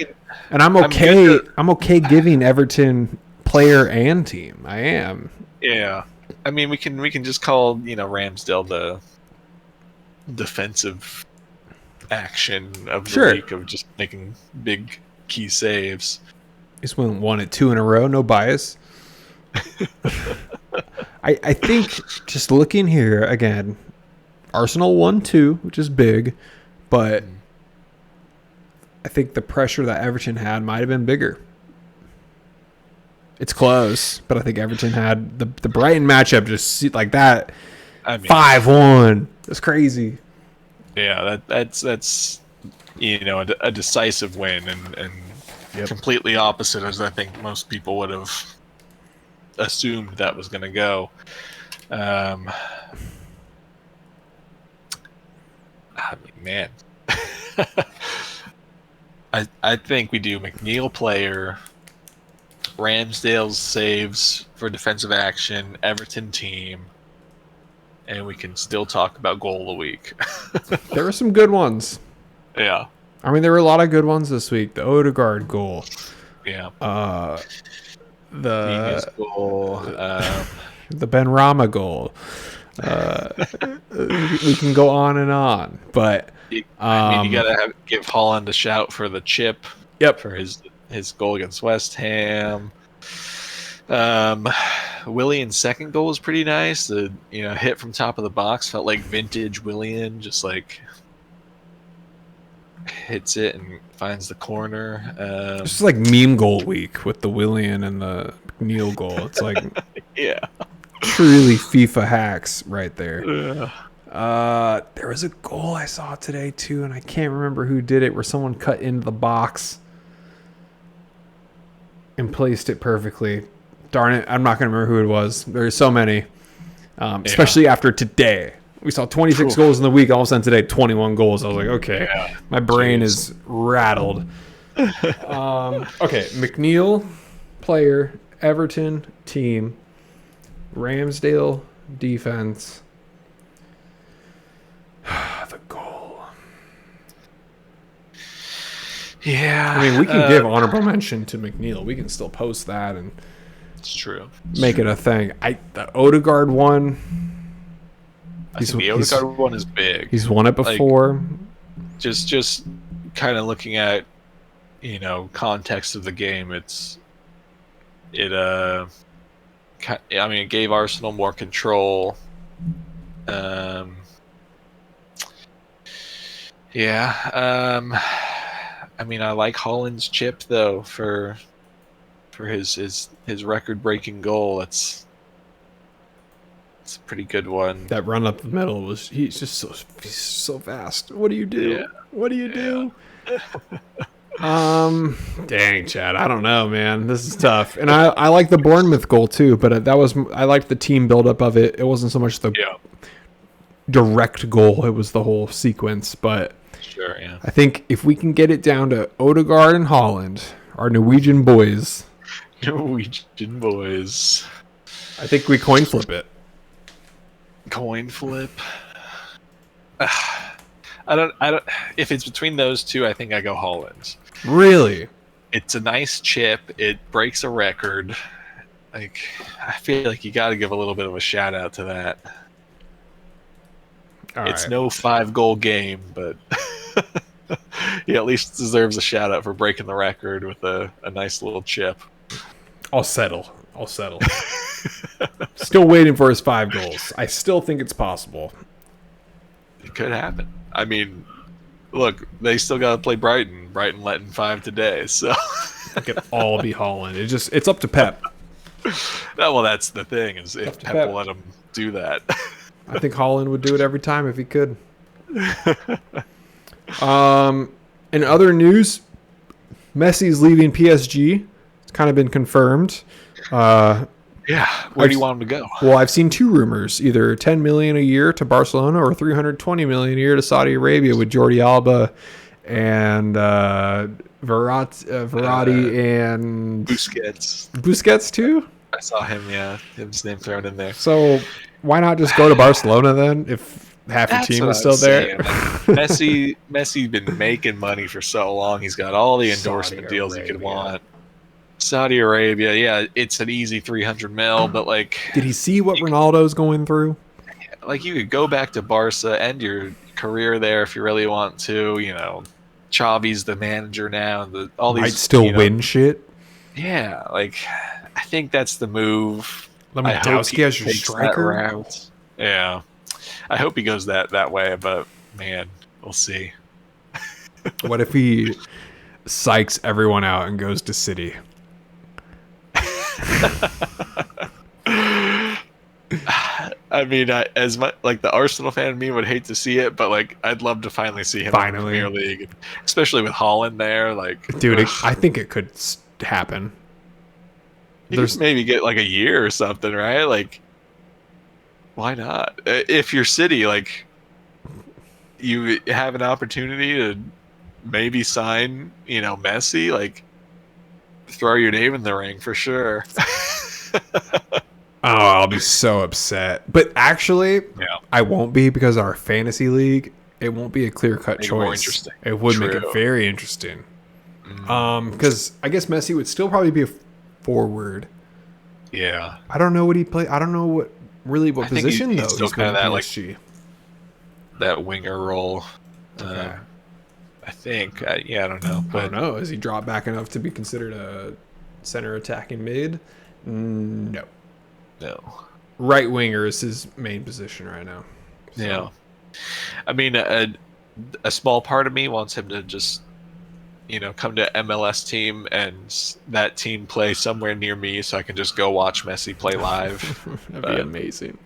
[SPEAKER 1] I'm okay giving Everton player and team. I am.
[SPEAKER 2] Yeah, I mean we can just call Ramsdale the defensive action of the week of just making big key saves.
[SPEAKER 1] He's won it 2 in a row. No bias. I think just looking here again, Arsenal won 2, which is big, but I think the pressure that Everton had might have been bigger. It's close, but I think Everton had the Brighton matchup just like that. I mean, 5-1. That's crazy.
[SPEAKER 2] Yeah, that's a decisive win and completely opposite as I think most people would have assumed that was going to go. I mean, man. I think we do McNeil player, Ramsdale's saves for defensive action, Everton team, and we can still talk about goal of the week.
[SPEAKER 1] There were some good ones.
[SPEAKER 2] Yeah.
[SPEAKER 1] I mean, there were a lot of good ones this week. The Odegaard goal.
[SPEAKER 2] Yeah.
[SPEAKER 1] The
[SPEAKER 2] goal.
[SPEAKER 1] The Ben Rama goal. We can go on and on, but
[SPEAKER 2] I mean, you gotta give Haaland a shout for the chip.
[SPEAKER 1] Yep.
[SPEAKER 2] For his goal against West Ham. Willian's second goal was pretty nice. The hit from top of the box felt like vintage Willian, just like hits it and finds the corner.
[SPEAKER 1] It's just like meme goal week with the Willian and the McNeil goal. It's like
[SPEAKER 2] yeah,
[SPEAKER 1] truly FIFA hacks right there.
[SPEAKER 2] Yeah.
[SPEAKER 1] There was a goal I saw today too, and I can't remember who did it, where someone cut into the box and placed it perfectly. Darn it, I'm not going to remember who it was. There's so many, especially after today. We saw 26 goals in the week. All of a sudden today, 21 goals. I was like, okay, my brain is rattled. Okay, McNeil, player, Everton, team, Ramsdale, defense. The goal.
[SPEAKER 2] Yeah.
[SPEAKER 1] I mean, we can give honorable mention to McNeil. We can still post that and
[SPEAKER 2] it's true.
[SPEAKER 1] Make it a thing. The Odegaard one.
[SPEAKER 2] The Odegaard one is big.
[SPEAKER 1] He's won it before.
[SPEAKER 2] Just kind of looking at context of the game. It gave Arsenal more control. I mean, I like Haaland's chip though for his record-breaking goal. It's a pretty good one.
[SPEAKER 1] That run up the middle he's so fast. What do you do?
[SPEAKER 2] Yeah.
[SPEAKER 1] What do you do? Dang, Chad. I don't know, man. This is tough. And I like the Bournemouth goal too, but I liked the team buildup of it. It wasn't so much the direct goal. It was the whole sequence. But
[SPEAKER 2] sure, yeah.
[SPEAKER 1] I think if we can get it down to Odegaard and Haaland, our Norwegian boys.
[SPEAKER 2] Norwegian boys.
[SPEAKER 1] I think we coin flip it.
[SPEAKER 2] Coin flip. I don't. If it's between those two, I think I go Haaland.
[SPEAKER 1] Really?
[SPEAKER 2] it's a nice chip. It breaks a record. Like, I feel like you got to give a little bit of a shout out to that.
[SPEAKER 1] All
[SPEAKER 2] It's
[SPEAKER 1] right.
[SPEAKER 2] no 5-goal game, but he at least deserves a shout out for breaking the record with a nice little chip.
[SPEAKER 1] I'll settle. Still waiting for his 5 goals. I still think it's possible.
[SPEAKER 2] It could happen. I mean, look, they still got to play Brighton. Brighton let in 5 today, so
[SPEAKER 1] It could all be Holland. It's up to Pep.
[SPEAKER 2] well, that's the thing is if Pep will let him do that.
[SPEAKER 1] I think Holland would do it every time if he could. In other news, Messi's leaving PSG. It's kind of been confirmed.
[SPEAKER 2] Yeah, where do you want him to go?
[SPEAKER 1] Well, I've seen 2 rumors: either 10 million a year to Barcelona or 320 million a year to Saudi Arabia, with Jordi Alba and Verratti and Busquets too.
[SPEAKER 2] I saw him. Yeah, his name thrown in there.
[SPEAKER 1] So why not just go to Barcelona then? If half the team is still there.
[SPEAKER 2] Like, Messi been making money for so long. He's got all the endorsement deals he could want. Saudi Arabia, yeah, it's an easy 300 mil, but like,
[SPEAKER 1] did he see what Ronaldo's going through?
[SPEAKER 2] Like, you could go back to Barca, end your career there if you really want to. You know, Xavi's the manager now. All these
[SPEAKER 1] might still win shit.
[SPEAKER 2] Yeah, like, I think that's the move.
[SPEAKER 1] Lewandowski as your striker.
[SPEAKER 2] Yeah, I hope he goes that way, but man, we'll see.
[SPEAKER 1] What if he psychs everyone out and goes to City?
[SPEAKER 2] I mean, as much like the Arsenal fan in me would hate to see it, but like I'd love to finally see him in the Premier League, especially with Holland there. Like,
[SPEAKER 1] dude, I think it could happen.
[SPEAKER 2] There's maybe get like a year or something, right? Like, why not? If you're City, like, you have an opportunity to maybe sign, Messi, like, throw your name in the ring for sure.
[SPEAKER 1] Oh, I'll be so upset. But actually, I won't be, because our fantasy league, it won't be a clear-cut choice. More interesting. It would make it very interesting. Because I guess Messi would still probably be a forward.
[SPEAKER 2] Yeah.
[SPEAKER 1] I don't know what he played. I don't know what position, though.
[SPEAKER 2] He's still kind of that, like, that winger role. Okay. I think. I don't know.
[SPEAKER 1] But I don't know. Has he dropped back enough to be considered a center attacking mid? No. Right winger is his main position right now. So.
[SPEAKER 2] Yeah. I mean, a small part of me wants him to just, come to MLS team and that team play somewhere near me so I can just go watch Messi play live.
[SPEAKER 1] That'd be amazing.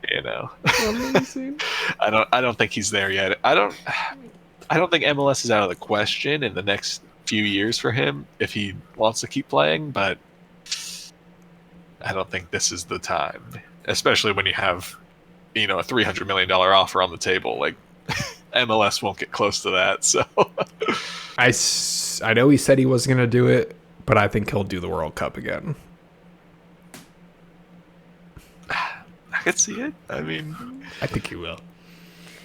[SPEAKER 2] Amazing. I don't think he's there yet. I don't think MLS is out of the question in the next few years for him if he wants to keep playing, but I don't think this is the time, especially when you have, a $300 million offer on the table. Like, MLS won't get close to that. So
[SPEAKER 1] I know he said he was going to do it, but I think he'll do the World Cup again.
[SPEAKER 2] I could see it. I mean,
[SPEAKER 1] I think he will.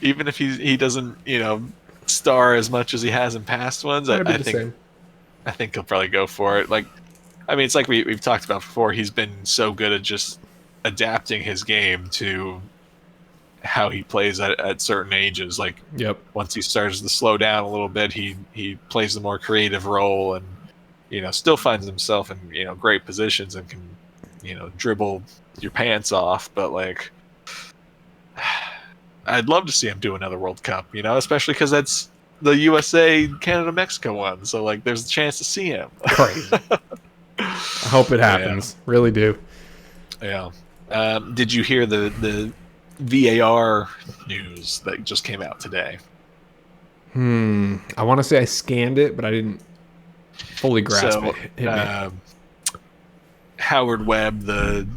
[SPEAKER 2] Even if he doesn't, star as much as he has in past ones, I think he'll probably go for it. Like, I mean, it's like we've talked about before. He's been so good at just adapting his game to how he plays at certain ages. Like, once he starts to slow down a little bit, he plays the more creative role and, still finds himself in, great positions and can, dribble your pants off. But, like, I'd love to see him do another World Cup, especially because that's the USA, Canada, Mexico one. So, like, there's a chance to see him.
[SPEAKER 1] Crazy. I hope it happens. Yeah. Really do.
[SPEAKER 2] Yeah. Did you hear the VAR news that just came out today?
[SPEAKER 1] I want to say I scanned it, but I didn't fully grasp it.
[SPEAKER 2] Howard Webb, the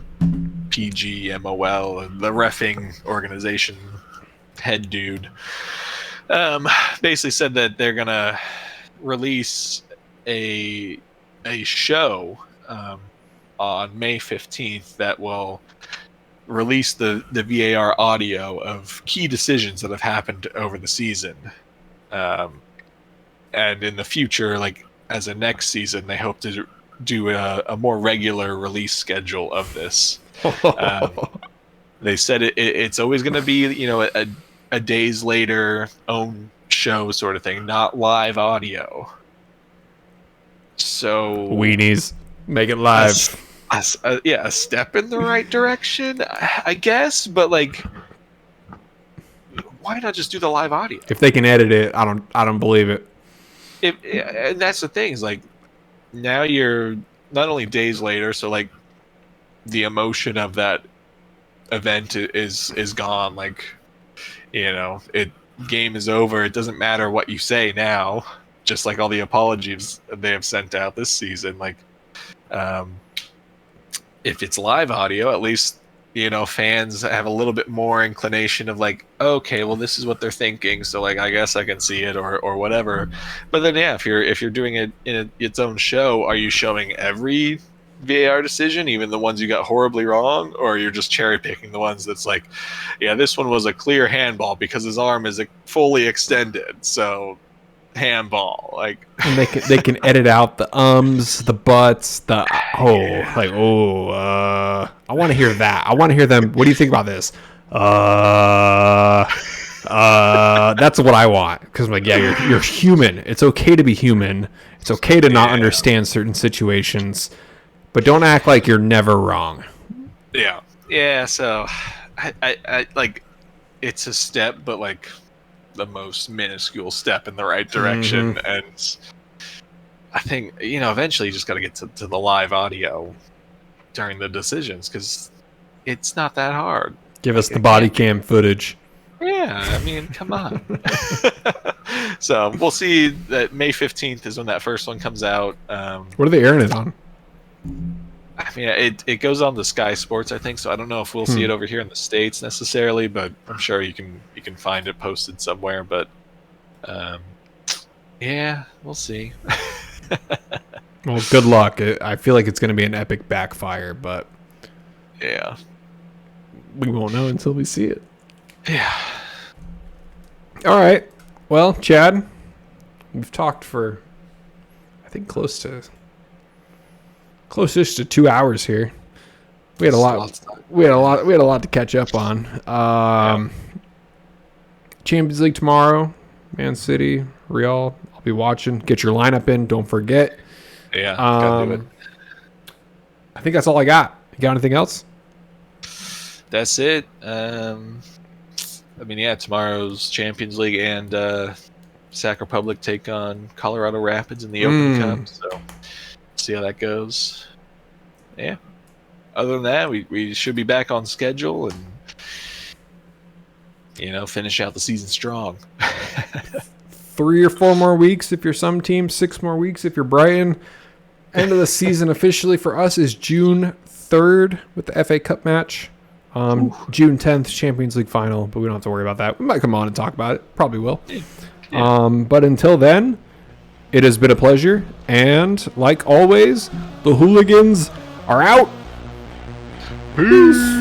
[SPEAKER 2] PGMOL, the reffing organization head dude, basically said that they're gonna release a show on May 15th that will release the VAR audio of key decisions that have happened over the season, and in the future, like, as a next season, they hope to do a more regular release schedule of this. They said it's always going to be, a days later own show sort of thing, not live audio. So
[SPEAKER 1] Weenies, make it live.
[SPEAKER 2] A step in the right direction, I guess. But like, why not just do the live audio?
[SPEAKER 1] If they can edit it, I don't believe it.
[SPEAKER 2] And that's the thing is like, now you're not only days later, so like the emotion of that event is gone. Like, game is over. It doesn't matter what you say now. Just like all the apologies they have sent out this season. Like, if it's live audio, at least fans have a little bit more inclination of like, okay, well, this is what they're thinking, so like I guess I can see it or whatever. But then if you're doing it in its own show, are you showing every VAR decision, even the ones you got horribly wrong, or you're just cherry picking the ones that's like, yeah, this one was a clear handball because his arm is fully extended, so handball. Like,
[SPEAKER 1] and they can edit out the ums, the buts, the I want to hear that. I want to hear them. What do you think about this? That's what I want, because I'm like, yeah, you're human. It's okay to be human. It's okay to not understand certain situations, but don't act like you're never wrong.
[SPEAKER 2] Yeah. So I like, it's a step, but like the most minuscule step in the right direction. Mm-hmm. And I think eventually you just got to get to the live audio during the decisions, because it's not that hard.
[SPEAKER 1] Give us the body cam footage.
[SPEAKER 2] Yeah, I mean, come on. So we'll see. That May 15th is when that first one comes out.
[SPEAKER 1] What are they airing it on?
[SPEAKER 2] I mean, it goes on the Sky Sports, I think. So I don't know if we'll see it over here in the States necessarily, but I'm sure you can find it posted somewhere. But yeah, we'll see.
[SPEAKER 1] Well, good luck. I feel like it's going to be an epic backfire, but
[SPEAKER 2] yeah,
[SPEAKER 1] we won't know until we see it.
[SPEAKER 2] Yeah.
[SPEAKER 1] All right. Well, Chad, we've talked for, I think, closest to 2 hours here. We had a lot. We had a lot to catch up on. Champions League tomorrow, Man City, Real. I'll be watching. Get your lineup in. Don't forget.
[SPEAKER 2] Yeah. Gotta do it.
[SPEAKER 1] I think that's all I got. You got anything else?
[SPEAKER 2] That's it. I mean, yeah, tomorrow's Champions League and Sac Republic take on Colorado Rapids in the Open Cup. So see how that goes. Yeah. Other than that, we should be back on schedule and finish out the season strong.
[SPEAKER 1] 3 or 4 more weeks if you're some team, 6 more weeks if you're Brighton. End of the season officially for us is June 3rd with the FA Cup match. June 10th, Champions League final, but we don't have to worry about that. We might come on and talk about it. Probably will. Yeah. But until then, it has been a pleasure. And like always, the Hooligans are out. Peace.